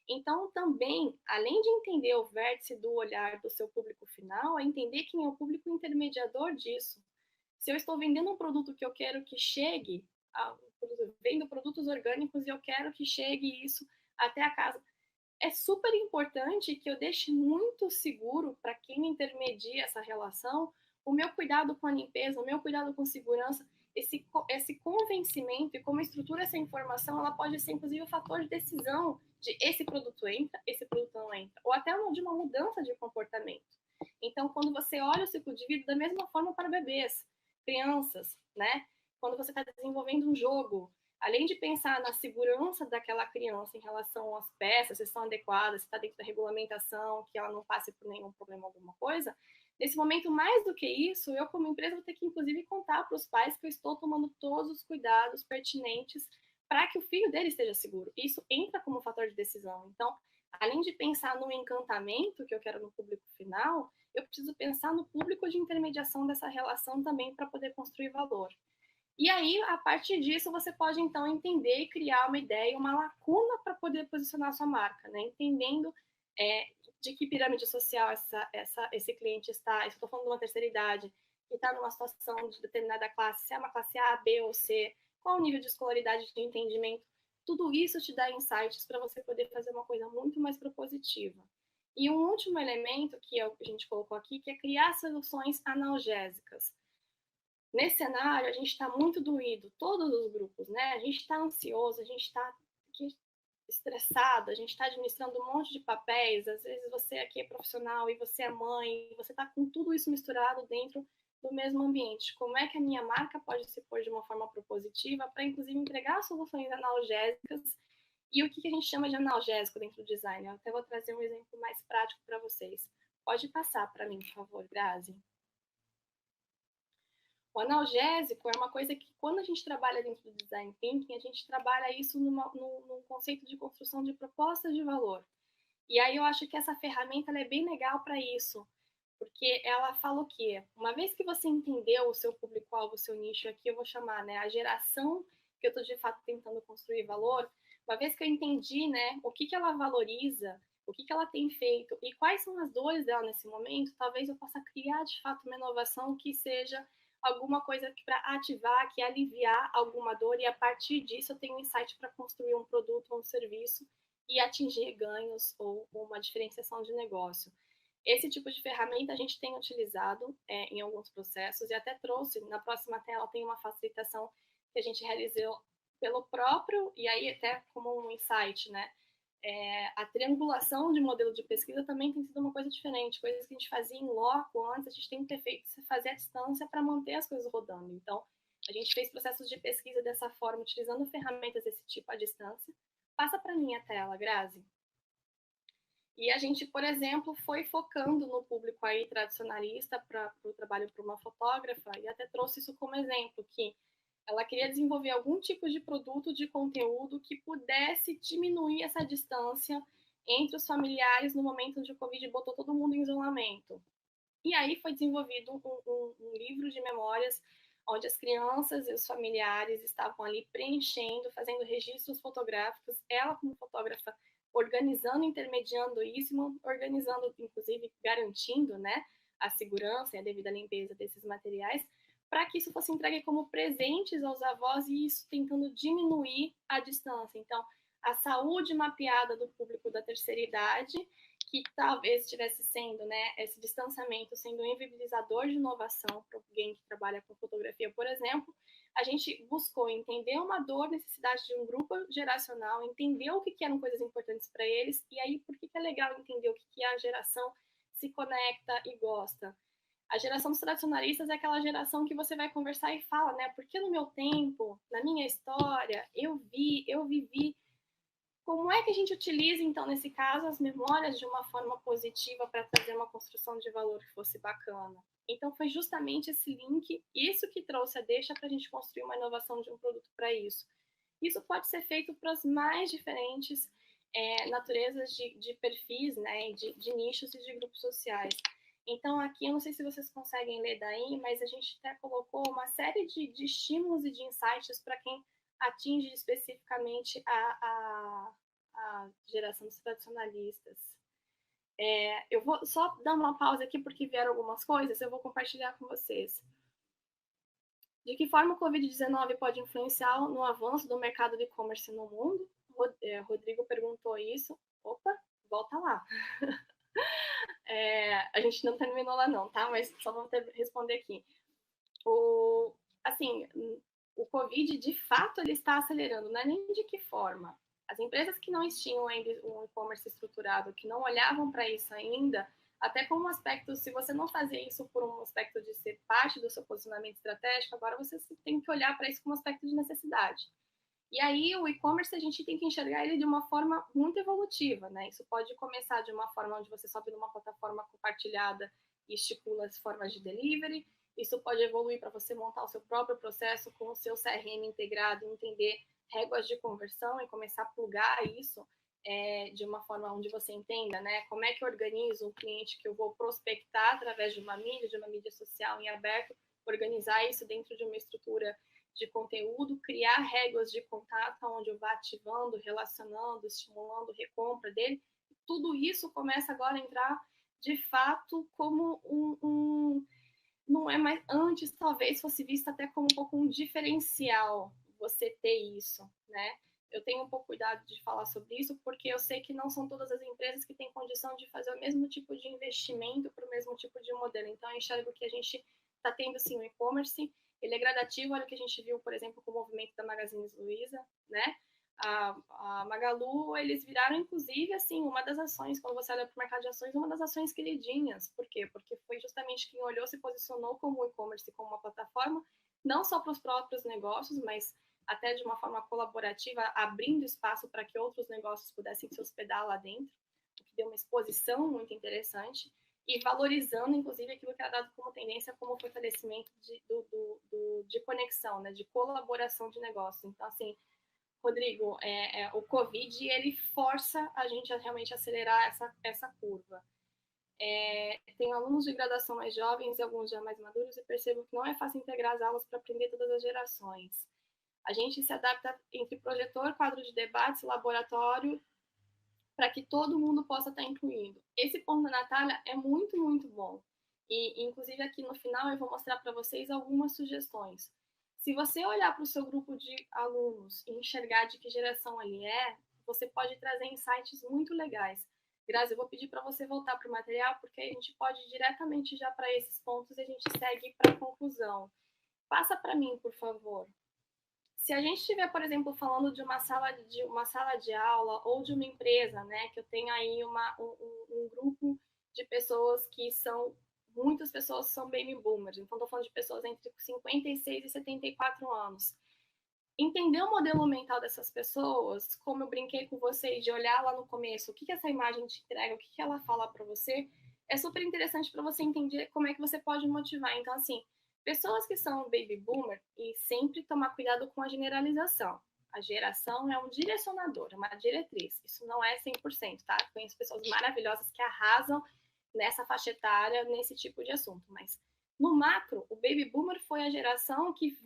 Então, também, além de entender o vértice do olhar do seu público final, é entender quem é o público intermediador disso. Se eu estou vendendo um produto que eu quero que chegue, vendo produtos orgânicos e eu quero que chegue isso até a casa, é super importante que eu deixe muito seguro para quem intermedia essa relação o meu cuidado com a limpeza, o meu cuidado com segurança, esse convencimento e como estrutura essa informação, ela pode ser inclusive o fator de decisão de esse produto entra, esse produto não entra, ou até de uma mudança de comportamento. Então, quando você olha o ciclo de vida da mesma forma para bebês, crianças, né? Quando você está desenvolvendo um jogo, além de pensar na segurança daquela criança em relação às peças, se estão adequadas, se está dentro da regulamentação, que ela não passe por nenhum problema, alguma coisa, nesse momento, mais do que isso, eu como empresa vou ter que, inclusive, contar para os pais que eu estou tomando todos os cuidados pertinentes para que o filho dele esteja seguro. Isso entra como fator de decisão. Então, além de pensar no encantamento que eu quero no público final, eu preciso pensar no público de intermediação dessa relação também para poder construir valor. E aí, a partir disso, você pode, então, entender e criar uma ideia, uma lacuna para poder posicionar a sua marca, né? Entendendo de que pirâmide social esse cliente está. Estou falando de uma terceira idade, que está numa situação de determinada classe, se é uma classe A, B ou C, qual o nível de escolaridade, de entendimento. Tudo isso te dá insights para você poder fazer uma coisa muito mais propositiva. E um último elemento que a gente colocou aqui, que é criar soluções analgésicas. Nesse cenário, a gente está muito doído, todos os grupos, né? A gente está ansioso, a gente está estressado, a gente está administrando um monte de papéis, às vezes você aqui é profissional e você é mãe, você está com tudo isso misturado dentro do mesmo ambiente. Como é que a minha marca pode se pôr de uma forma propositiva para, inclusive, entregar soluções analgésicas? E o que a gente chama de analgésico dentro do design? Eu até vou trazer um exemplo mais prático para vocês. Pode passar para mim, por favor, Grazi. O analgésico é uma coisa que, quando a gente trabalha dentro do design thinking, a gente trabalha isso num conceito de construção de propostas de valor. E aí eu acho que essa ferramenta ela é bem legal para isso, porque ela fala o quê? Uma vez que você entendeu o seu público-alvo, o seu nicho, aqui eu vou chamar, né, a geração que eu estou de fato tentando construir valor, uma vez que eu entendi, né, o que ela valoriza, o que ela tem feito e quais são as dores dela nesse momento, talvez eu possa criar de fato uma inovação que seja alguma coisa para ativar, que aliviar alguma dor, e a partir disso eu tenho um insight para construir um produto ou um serviço e atingir ganhos ou uma diferenciação de negócio. Esse tipo de ferramenta a gente tem utilizado em alguns processos e até trouxe, na próxima tela tem uma facilitação que a gente realizou pelo próprio, e aí até como um insight, né? A triangulação de modelo de pesquisa também tem sido uma coisa diferente. Coisas que a gente fazia em loco antes, a gente tem que ter feito fazer à distância para manter as coisas rodando. Então, a gente fez processos de pesquisa dessa forma, utilizando ferramentas desse tipo à distância. Passa para mim a tela, Grazi. E a gente, por exemplo, foi focando no público aí tradicionalista para o trabalho para uma fotógrafa, e até trouxe isso como exemplo, que ela queria desenvolver algum tipo de produto, de conteúdo que pudesse diminuir essa distância entre os familiares no momento onde o Covid botou todo mundo em isolamento. E aí foi desenvolvido um livro de memórias onde as crianças e os familiares estavam ali preenchendo, fazendo registros fotográficos, ela como fotógrafa organizando, intermediando isso, organizando, inclusive garantindo, né, a segurança e a devida limpeza desses materiais, para que isso fosse entregue como presentes aos avós e isso tentando diminuir a distância. Então, a saúde mapeada do público da terceira idade, que talvez estivesse sendo, né, esse distanciamento sendo um inviabilizador de inovação para alguém que trabalha com fotografia, por exemplo, a gente buscou entender uma dor, necessidade de um grupo geracional, entender o que eram coisas importantes para eles, e aí por que é legal entender o que a geração se conecta e gosta. A geração dos tradicionalistas é aquela geração que você vai conversar e fala, né? Porque no meu tempo, na minha história, eu vivi. Como é que a gente utiliza, então, nesse caso, as memórias de uma forma positiva para trazer uma construção de valor que fosse bacana? Então, foi justamente esse link, isso que trouxe a deixa para a gente construir uma inovação de um produto para isso. Isso pode ser feito para as mais diferentes naturezas de perfis, né, de nichos e de grupos sociais. Então, aqui, eu não sei se vocês conseguem ler daí, mas a gente até colocou uma série de estímulos e de insights para quem atinge especificamente a geração dos tradicionalistas. Eu vou só dar uma pausa aqui, porque vieram algumas coisas, eu vou compartilhar com vocês. De que forma o Covid-19 pode influenciar no avanço do mercado de e-commerce no mundo? Rodrigo perguntou isso. Opa, volta lá. A gente não terminou lá não, tá? Mas só vou responder aqui. Assim, o Covid, de fato, ele está acelerando, não é nem de que forma. As empresas que não tinham ainda um e-commerce estruturado, que não olhavam para isso ainda, até como um aspecto, se você não fazer isso por um aspecto de ser parte do seu posicionamento estratégico, agora você tem que olhar para isso como um aspecto de necessidade. E aí, o e-commerce, a gente tem que enxergar ele de uma forma muito evolutiva, né? Isso pode começar de uma forma onde você sobe numa plataforma compartilhada e estipula as formas de delivery. Isso pode evoluir para você montar o seu próprio processo com o seu CRM integrado, entender réguas de conversão e começar a plugar isso de uma forma onde você entenda, né? Como é que eu organizo um cliente que eu vou prospectar através de uma mídia social em aberto, organizar isso dentro de uma estrutura de conteúdo, criar regras de contato onde eu vá ativando, relacionando, estimulando recompra dele. Tudo isso começa agora a entrar de fato como não é mais, antes talvez fosse visto até como um pouco um diferencial você ter isso, né? Eu tenho um pouco cuidado de falar sobre isso, porque eu sei que não são todas as empresas que têm condição de fazer o mesmo tipo de investimento para o mesmo tipo de modelo. Então, eu enxergo que a gente está tendo, sim, o e-commerce, ele é gradativo, olha o que a gente viu, por exemplo, com o movimento da Magazine Luiza, né? A Magalu, eles viraram, inclusive, assim, uma das ações, quando você olha para o mercado de ações, uma das ações queridinhas. Por quê? Porque foi justamente quem olhou, se posicionou como e-commerce, como uma plataforma, não só para os próprios negócios, mas até de uma forma colaborativa, abrindo espaço para que outros negócios pudessem se hospedar lá dentro, o que deu uma exposição muito interessante, e valorizando, inclusive, aquilo que era dado como tendência, como fortalecimento de conexão, né, de colaboração de negócios. Então, assim, Rodrigo, o Covid, ele força a gente a realmente acelerar essa curva. Tenho alunos de graduação mais jovens e alguns já mais maduros e percebo que não é fácil integrar as aulas para aprender todas as gerações. A gente se adapta entre projetor, quadro de debates, laboratório, para que todo mundo possa estar incluído. Esse ponto da Natália é muito, muito bom. E, inclusive, aqui no final eu vou mostrar para vocês algumas sugestões. Se você olhar para o seu grupo de alunos e enxergar de que geração ele é, você pode trazer insights muito legais. Grazi, eu vou pedir para você voltar para o material, porque a gente pode ir diretamente já para esses pontos e a gente segue para a conclusão. Passa para mim, por favor. Se a gente estiver, por exemplo, falando de uma sala de aula ou de uma empresa, né, que eu tenho aí um grupo de pessoas que são, muitas pessoas são baby boomers, então estou falando de pessoas entre 56 e 74 anos. Entender o modelo mental dessas pessoas, como eu brinquei com vocês, de olhar lá no começo, o que essa imagem te entrega, o que ela fala para você, é super interessante para você entender como é que você pode motivar. Então, assim, pessoas que são baby boomer, e sempre tomar cuidado com a generalização. A geração é um direcionador, é uma diretriz. Isso não é 100%, tá? Conheço pessoas maravilhosas que arrasam nessa faixa etária, nesse tipo de assunto. Mas, no macro, o baby boomer foi a geração que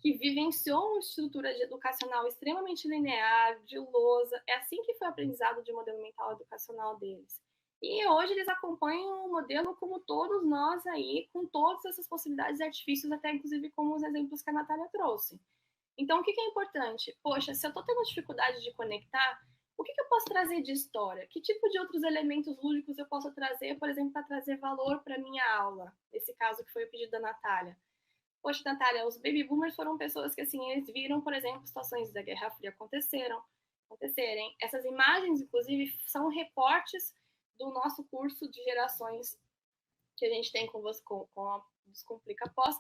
vivenciou uma estrutura educacional extremamente linear, de lousa. É assim que foi o aprendizado de modelo mental educacional deles. E hoje eles acompanham o modelo como todos nós aí, com todas essas possibilidades e artifícios, até inclusive como os exemplos que a Natália trouxe. Então, o que é importante? Poxa, se eu estou tendo dificuldade de conectar, o que eu posso trazer de história? Que tipo de outros elementos lúdicos eu posso trazer, por exemplo, para trazer valor para a minha aula? Nesse caso que foi o pedido da Natália. Poxa, Natália, os baby boomers foram pessoas que, assim, eles viram, por exemplo, situações da Guerra Fria acontecerem. Essas imagens, inclusive, são recortes do nosso curso de gerações que a gente tem com a Descomplica Pós,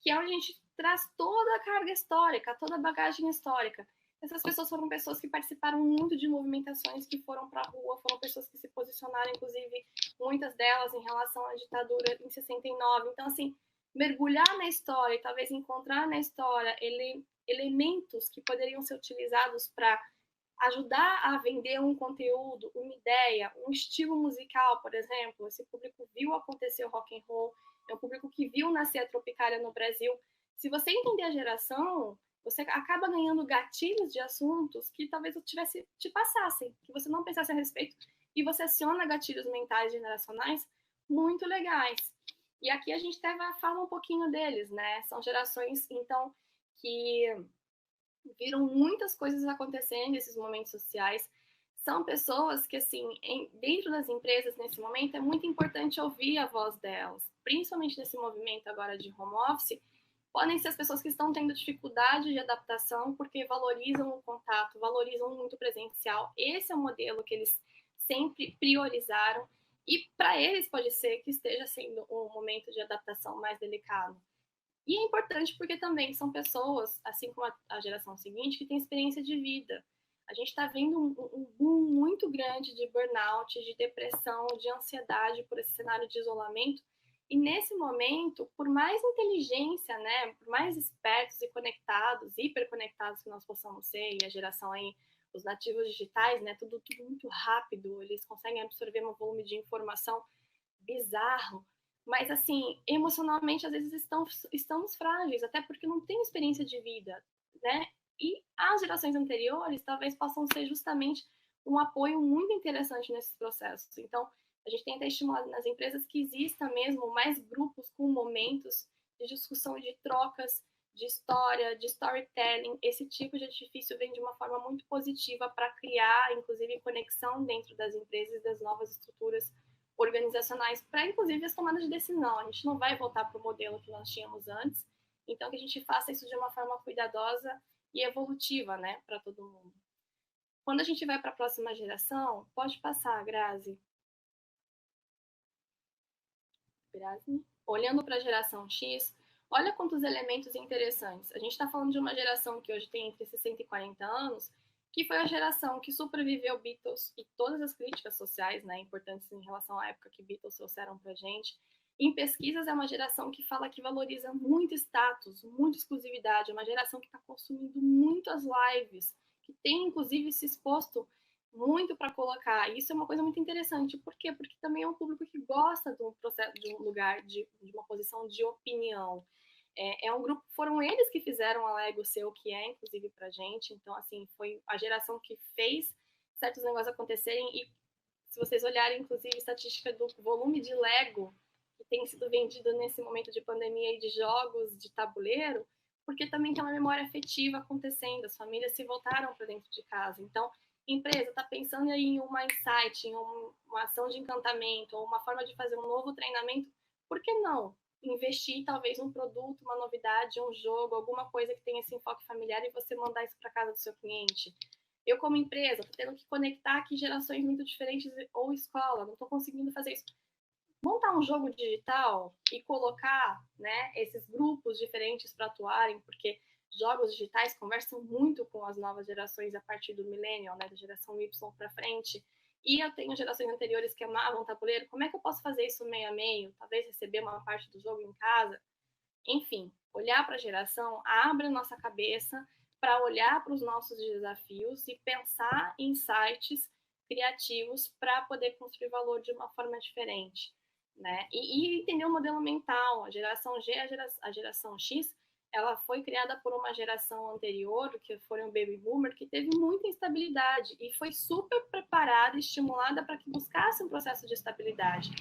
que é onde a gente traz toda a carga histórica, toda a bagagem histórica. Essas pessoas foram pessoas que participaram muito de movimentações, que foram para a rua, foram pessoas que se posicionaram, inclusive, muitas delas em relação à ditadura em 69. Então, assim, mergulhar na história e talvez encontrar na história elementos que poderiam ser utilizados para ajudar a vender um conteúdo, uma ideia, um estilo musical, por exemplo. Esse público viu acontecer o rock and roll, é um público que viu nascer a Tropicália no Brasil. Se você entender a geração, você acaba ganhando gatilhos de assuntos que talvez te passassem, que você não pensasse a respeito, e você aciona gatilhos mentais generacionais muito legais. E aqui a gente até fala um pouquinho deles, né? São gerações, então, que viram muitas coisas acontecendo nesses momentos sociais. São pessoas que, assim, dentro das empresas, nesse momento, é muito importante ouvir a voz delas, principalmente nesse movimento agora de home office. Podem ser as pessoas que estão tendo dificuldade de adaptação porque valorizam o contato, valorizam muito o presencial. Esse é o modelo que eles sempre priorizaram. E para eles pode ser que esteja sendo um momento de adaptação mais delicado. E é importante porque também são pessoas, assim como a geração seguinte, que tem experiência de vida. A gente está vendo um boom muito grande de burnout, de depressão, de ansiedade por esse cenário de isolamento. E nesse momento, por mais inteligência, né, por mais espertos e conectados, hiperconectados que nós possamos ser, e a geração aí, os nativos digitais, né, tudo muito rápido, eles conseguem absorver um volume de informação bizarro. Mas, assim, emocionalmente, às vezes estamos frágeis, até porque não tem experiência de vida, né? E as gerações anteriores talvez possam ser justamente um apoio muito interessante nesses processos. Então, a gente tem até estimulado nas empresas que exista mesmo mais grupos com momentos de discussão, de trocas, de história, de storytelling. Esse tipo de artifício vem de uma forma muito positiva para criar, inclusive, conexão dentro das empresas e das novas estruturas organizacionais para, inclusive, as tomadas de decisão. A gente não vai voltar para o modelo que nós tínhamos antes, então que a gente faça isso de uma forma cuidadosa e evolutiva, né, para todo mundo. Quando a gente vai para a próxima geração, pode passar, Grazi. Grazi. Olhando para a geração X, olha quantos elementos interessantes. A gente está falando de uma geração que hoje tem entre 60 e 40 anos, que foi a geração que sobreviveu Beatles e todas as críticas sociais, né, importantes em relação à época que Beatles trouxeram para a gente. Em pesquisas, é uma geração que fala que valoriza muito status, muita exclusividade, é uma geração que está consumindo muitas lives, que tem, inclusive, se exposto muito para colocar. Isso é uma coisa muito interessante. Por quê? Porque também é um público que gosta de um processo, de um lugar, de uma posição de opinião. É um grupo, foram eles que fizeram a Lego ser o que é, inclusive, pra gente. Então, assim, foi a geração que fez certos negócios acontecerem. E se vocês olharem, inclusive, estatística do volume de Lego que tem sido vendido nesse momento de pandemia e de jogos de tabuleiro, porque também tem uma memória afetiva acontecendo, as famílias se voltaram para dentro de casa. Então, empresa está pensando aí em uma insight, em uma ação de encantamento, ou uma forma de fazer um novo treinamento, por que não investir talvez um produto, uma novidade, um jogo, alguma coisa que tenha esse enfoque familiar e você mandar isso para casa do seu cliente? Eu, como empresa, estou tendo que conectar aqui gerações muito diferentes, ou escola, não estou conseguindo fazer isso. Montar um jogo digital e colocar, né, esses grupos diferentes para atuarem, porque jogos digitais conversam muito com as novas gerações a partir do millennial, né, da geração Y para frente. E eu tenho gerações anteriores que amavam tabuleiro. Como é que eu posso fazer isso meio a meio? Talvez receber uma parte do jogo em casa. Enfim, olhar para a geração abre a nossa cabeça para olhar para os nossos desafios e pensar em sites criativos para poder construir valor de uma forma diferente, né? E entender o modelo mental. A geração G, a geração X, ela foi criada por uma geração anterior, que foi um baby boomer, que teve muita instabilidade e foi super preparada e estimulada para que buscasse um processo de estabilidade.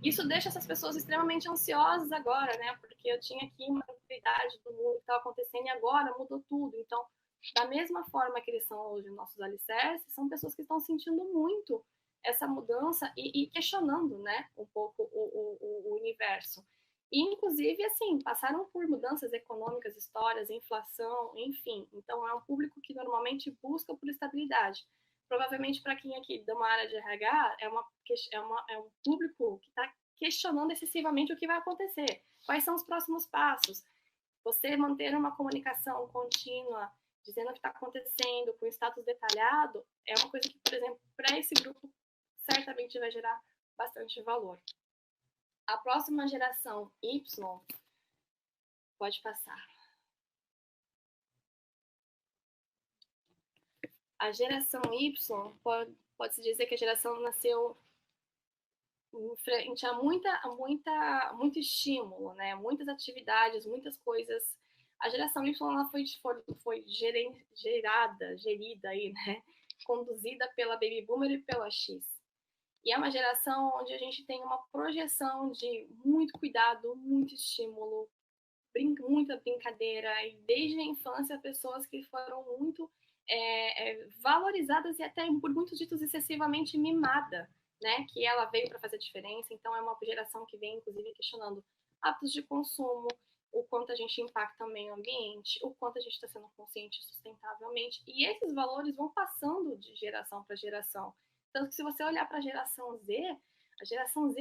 Isso deixa essas pessoas extremamente ansiosas agora, né? Porque eu tinha aqui uma tranquilidade do mundo que estava acontecendo e agora mudou tudo. Então, da mesma forma que eles são hoje nossos alicerces, são pessoas que estão sentindo muito essa mudança e questionando, né, um pouco o universo. E, inclusive, assim, passaram por mudanças econômicas, histórias, inflação, enfim. Então, é um público que normalmente busca por estabilidade. Provavelmente, para quem aqui da uma área de RH, é um público que está questionando excessivamente o que vai acontecer. Quais são os próximos passos? Você manter uma comunicação contínua, dizendo o que está acontecendo, com status detalhado, é uma coisa que, por exemplo, para esse grupo, certamente vai gerar bastante valor. A próxima geração Y, pode passar. A geração Y, pode-se dizer que a geração nasceu em frente a muito estímulo, né? Muitas atividades, muitas coisas. A geração Y ela foi gerida aí, né? Conduzida pela Baby Boomer e pela X. E é uma geração onde a gente tem uma projeção de muito cuidado, muito estímulo, muita brincadeira, e desde a infância pessoas que foram muito valorizadas e até por muitos ditos excessivamente mimada, né? Que ela veio para fazer diferença. Então é uma geração que vem inclusive questionando hábitos de consumo, o quanto a gente impacta o meio ambiente, o quanto a gente está sendo consciente sustentavelmente, e esses valores vão passando de geração para geração. Tanto que se você olhar para a geração Z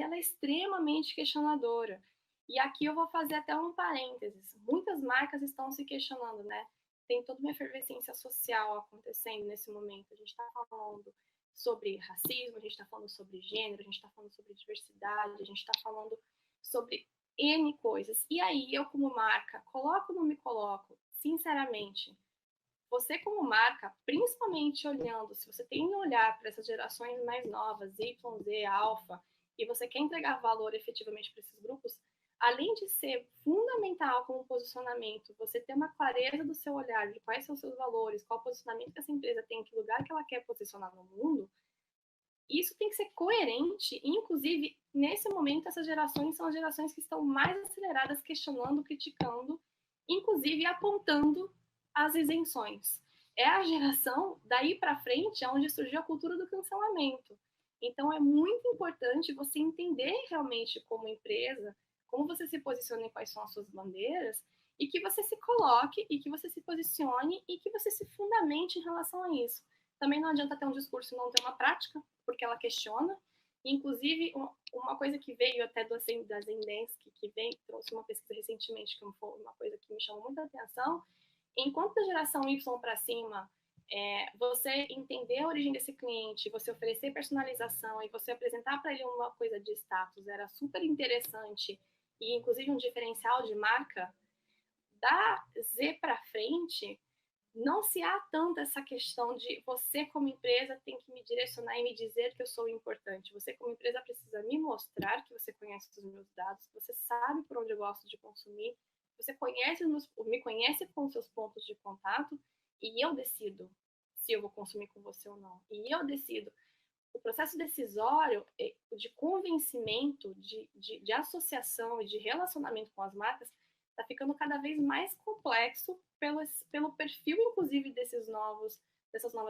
ela é extremamente questionadora. E aqui eu vou fazer até um parênteses. Muitas marcas estão se questionando, né? Tem toda uma efervescência social acontecendo nesse momento. A gente está falando sobre racismo, a gente está falando sobre gênero, a gente está falando sobre diversidade, a gente está falando sobre N coisas. E aí, eu como marca, coloco ou não me coloco? Sinceramente, você como marca, principalmente olhando, se você tem um olhar para essas gerações mais novas, Y, Z, Alpha, e você quer entregar valor efetivamente para esses grupos, além de ser fundamental como posicionamento, você ter uma clareza do seu olhar, de quais são os seus valores, qual posicionamento que essa empresa tem, que lugar que ela quer posicionar no mundo, isso tem que ser coerente. E, inclusive, nesse momento, essas gerações são as gerações que estão mais aceleradas, questionando, criticando, inclusive apontando as isenções. É a geração, daí para frente, onde surgiu a cultura do cancelamento. Então, é muito importante você entender realmente como empresa, como você se posiciona e quais são as suas bandeiras, e que você se coloque, e que você se posicione, e que você se fundamente em relação a isso. Também não adianta ter um discurso e não ter uma prática, porque ela questiona. Inclusive, uma coisa que veio até da Zendesk, que trouxe uma pesquisa recentemente, que foi uma coisa que me chamou muita atenção, enquanto da geração Y para cima, você entender a origem desse cliente, você oferecer personalização e você apresentar para ele uma coisa de status era super interessante e inclusive um diferencial de marca, da Z para frente, não se há tanto essa questão de você como empresa tem que me direcionar e me dizer que eu sou importante. Você como empresa precisa me mostrar que você conhece os meus dados, que você sabe por onde eu gosto de consumir, você me conhece com os seus pontos de contato e eu decido se eu vou consumir com você ou não. E eu decido. O processo decisório de convencimento, de associação e de relacionamento com as marcas está ficando cada vez mais complexo pelo perfil, inclusive, dessas novas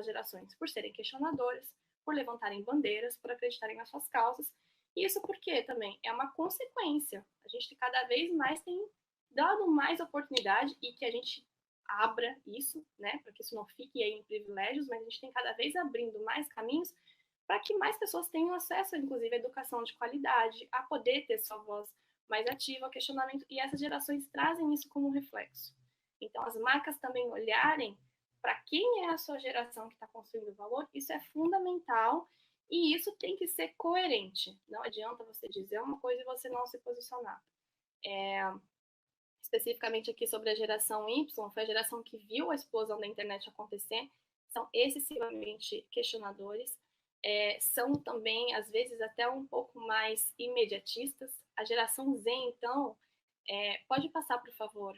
gerações, por serem questionadoras, por levantarem bandeiras, por acreditarem nas suas causas. E isso porque também é uma consequência. A gente cada vez mais tem dado mais oportunidade e que a gente abra isso, né, para que isso não fique aí em privilégios, mas a gente tem cada vez abrindo mais caminhos para que mais pessoas tenham acesso, inclusive, à educação de qualidade, a poder ter sua voz mais ativa, ao questionamento, e essas gerações trazem isso como reflexo. Então, as marcas também olharem para quem é a sua geração que está construindo valor, isso é fundamental e isso tem que ser coerente. Não adianta você dizer uma coisa e você não se posicionar. Especificamente aqui sobre a geração Y, foi a geração que viu a explosão da internet acontecer, são excessivamente questionadores, são também, às vezes, até um pouco mais imediatistas. A geração Z, então, pode passar, por favor,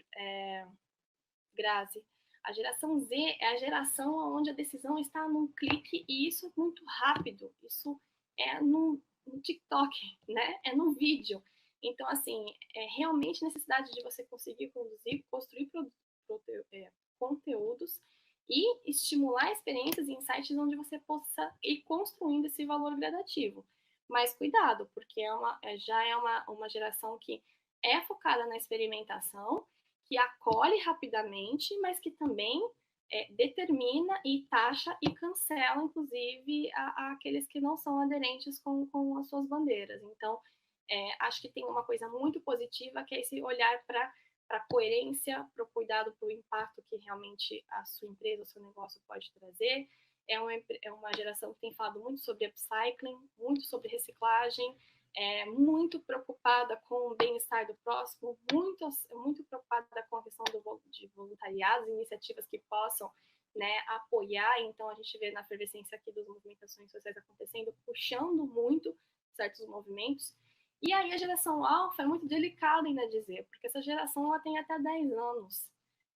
Grazi. A geração Z é a geração onde a decisão está num clique e isso é muito rápido. Isso é no TikTok, né? É no vídeo. Então, assim, é realmente necessidade de você conseguir construir conteúdos e estimular experiências e insights onde você possa ir construindo esse valor gradativo. Mas cuidado, porque já é uma geração que é focada na experimentação, que acolhe rapidamente, mas que também determina e taxa e cancela, inclusive, aqueles que não são aderentes com as suas bandeiras. Então, acho que tem uma coisa muito positiva, que é esse olhar para a coerência, para o cuidado, para o impacto que realmente a sua empresa, o seu negócio pode trazer. É uma geração que tem falado muito sobre upcycling, muito sobre reciclagem, muito preocupada com o bem-estar do próximo, muito preocupada com a questão de voluntariados, iniciativas que possam, né, apoiar. Então, a gente vê na efervescência aqui das movimentações sociais acontecendo, puxando muito certos movimentos. E aí a geração alfa é muito delicada ainda dizer, porque essa geração ela tem até 10 anos,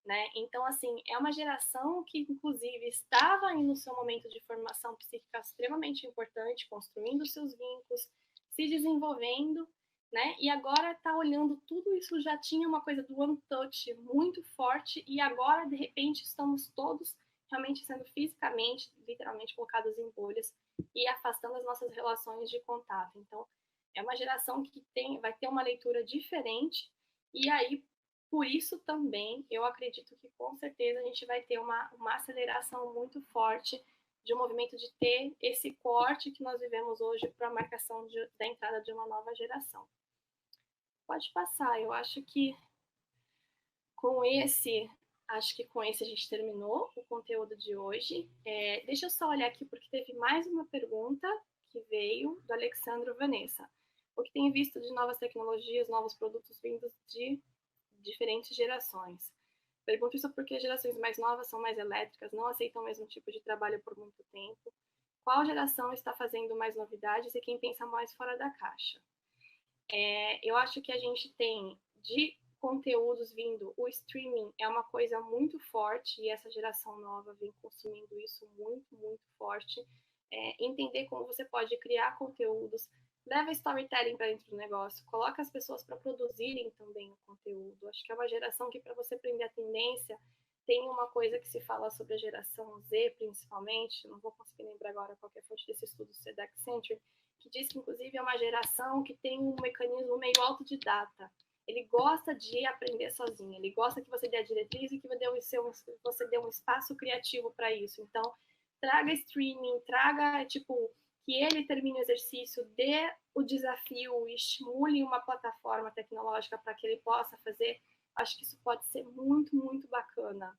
né? Então, assim, é uma geração que, inclusive, estava aí no seu momento de formação psíquica extremamente importante, construindo seus vínculos, se desenvolvendo, né? E agora está olhando tudo isso, já tinha uma coisa do one touch muito forte, e agora, de repente, estamos todos realmente sendo fisicamente, literalmente, colocados em bolhas e afastando as nossas relações de contato. Então, é uma geração que vai ter uma leitura diferente, e aí, por isso também, eu acredito que com certeza a gente vai ter uma aceleração muito forte de um movimento de ter esse corte que nós vivemos hoje para a marcação da entrada de uma nova geração. Pode passar, eu acho que com esse a gente terminou o conteúdo de hoje. Deixa eu só olhar aqui, porque teve mais uma pergunta que veio do Alexandro Vanessa. O que tem visto de novas tecnologias, novos produtos vindos de diferentes gerações? Pergunto isso porque as gerações mais novas são mais elétricas, não aceitam o mesmo tipo de trabalho por muito tempo. Qual geração está fazendo mais novidades e quem pensa mais fora da caixa? Eu acho que a gente tem de conteúdos vindo, o streaming é uma coisa muito forte, e essa geração nova vem consumindo isso muito, muito forte. Entender como você pode criar conteúdos, leva storytelling para dentro do negócio, coloca as pessoas para produzirem também o conteúdo. Acho que é uma geração que, para você aprender a tendência, tem uma coisa que se fala sobre a geração Z, principalmente, não vou conseguir lembrar agora qual é a fonte desse estudo, SEDEC Century, que diz que, inclusive, é uma geração que tem um mecanismo meio autodidata. Ele gosta de aprender sozinho, ele gosta que você dê a diretriz e que você dê um espaço criativo para isso. Então, traga streaming, traga, que ele termine o exercício, dê o desafio, estimule uma plataforma tecnológica para que ele possa fazer. Acho que isso pode ser muito, muito bacana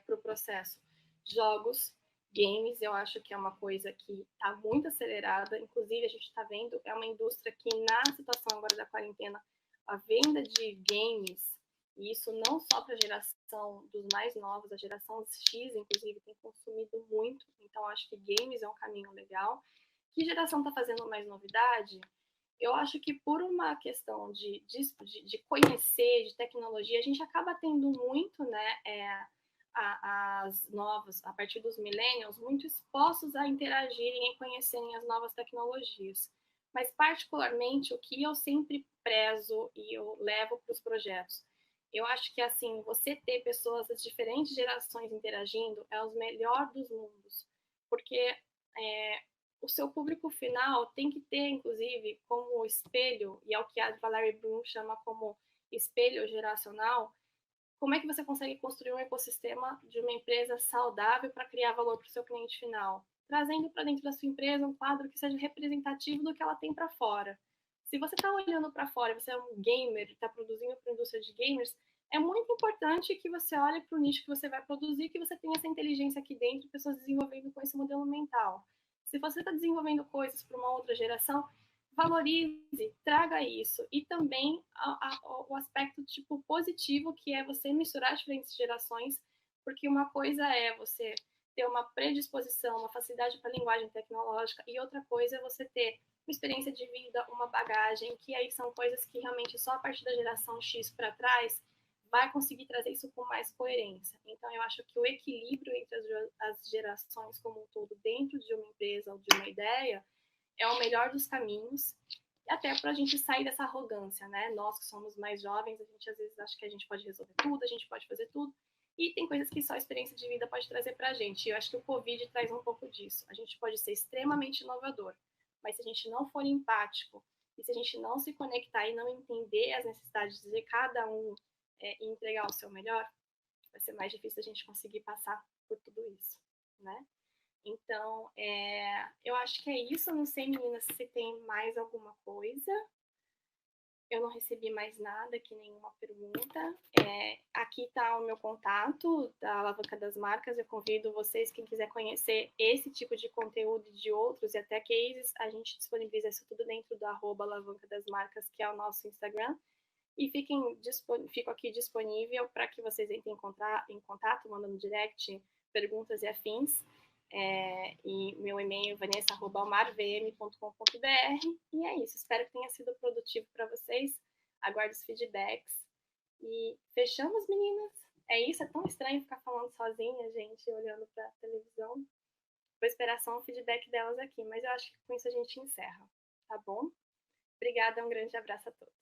para o processo. Jogos, games, eu acho que é uma coisa que está muito acelerada. Inclusive, a gente está vendo, é uma indústria que, na situação agora da quarentena, a venda de games, e isso não só para a geração dos mais novos, a geração X, inclusive, tem consumido muito. Então, acho que games é um caminho legal. Que geração está fazendo mais novidade? Eu acho que por uma questão de conhecer, de tecnologia, a gente acaba tendo muito, né, as novas, a partir dos millennials, muito expostos a interagirem e conhecerem as novas tecnologias. Mas, particularmente, o que eu sempre prezo e eu levo para os projetos, eu acho que, assim, você ter pessoas das diferentes gerações interagindo é o melhor dos mundos, porque o seu público final tem que ter, inclusive, como espelho, e é o que a Valerie Bloom chama como espelho geracional, como é que você consegue construir um ecossistema de uma empresa saudável para criar valor para o seu cliente final? Trazendo para dentro da sua empresa um quadro que seja representativo do que ela tem para fora. Se você está olhando para fora, você é um gamer, está produzindo para a indústria de gamers, é muito importante que você olhe para o nicho que você vai produzir, que você tenha essa inteligência aqui dentro, pessoas desenvolvendo com esse modelo mental. Se você está desenvolvendo coisas para uma outra geração, valorize, traga isso. E também o aspecto positivo, que é você misturar diferentes gerações, porque uma coisa é você ter uma predisposição, uma facilidade para a linguagem tecnológica, e outra coisa é você ter uma experiência de vida, uma bagagem, que aí são coisas que realmente só a partir da geração X para trás vai conseguir trazer isso com mais coerência. Então, eu acho que o equilíbrio entre as gerações como um todo dentro de uma empresa ou de uma ideia é o melhor dos caminhos, até para a gente sair dessa arrogância, né? Nós que somos mais jovens, a gente às vezes acha que a gente pode resolver tudo, a gente pode fazer tudo, E tem coisas que só a experiência de vida pode trazer para a gente. E eu acho que o Covid traz um pouco disso. A gente pode ser extremamente inovador, mas se a gente não for empático e se a gente não se conectar e não entender as necessidades de cada um e entregar o seu melhor, vai ser mais difícil a gente conseguir passar por tudo isso, né? Então, eu acho que é isso. Eu não sei, meninas, se tem mais alguma coisa. Eu não recebi mais nada aqui, nenhuma pergunta. Aqui está o meu contato da Alavanca das Marcas. Eu convido vocês, quem quiser conhecer esse tipo de conteúdo e de outros e até cases, a gente disponibiliza isso tudo dentro do @Alavanca das Marcas, que é o nosso Instagram. E fico aqui disponível para que vocês entrem em contato, mandando direct, perguntas e afins. E meu e-mail vanessa@almarvm.com.br. E é isso, espero que tenha sido produtivo para vocês. Aguardo os feedbacks. E fechamos, meninas? É isso, é tão estranho ficar falando sozinha, gente, olhando para a televisão. Vou esperar só um feedback delas aqui, mas eu acho que com isso a gente encerra, tá bom? Obrigada, um grande abraço a todos.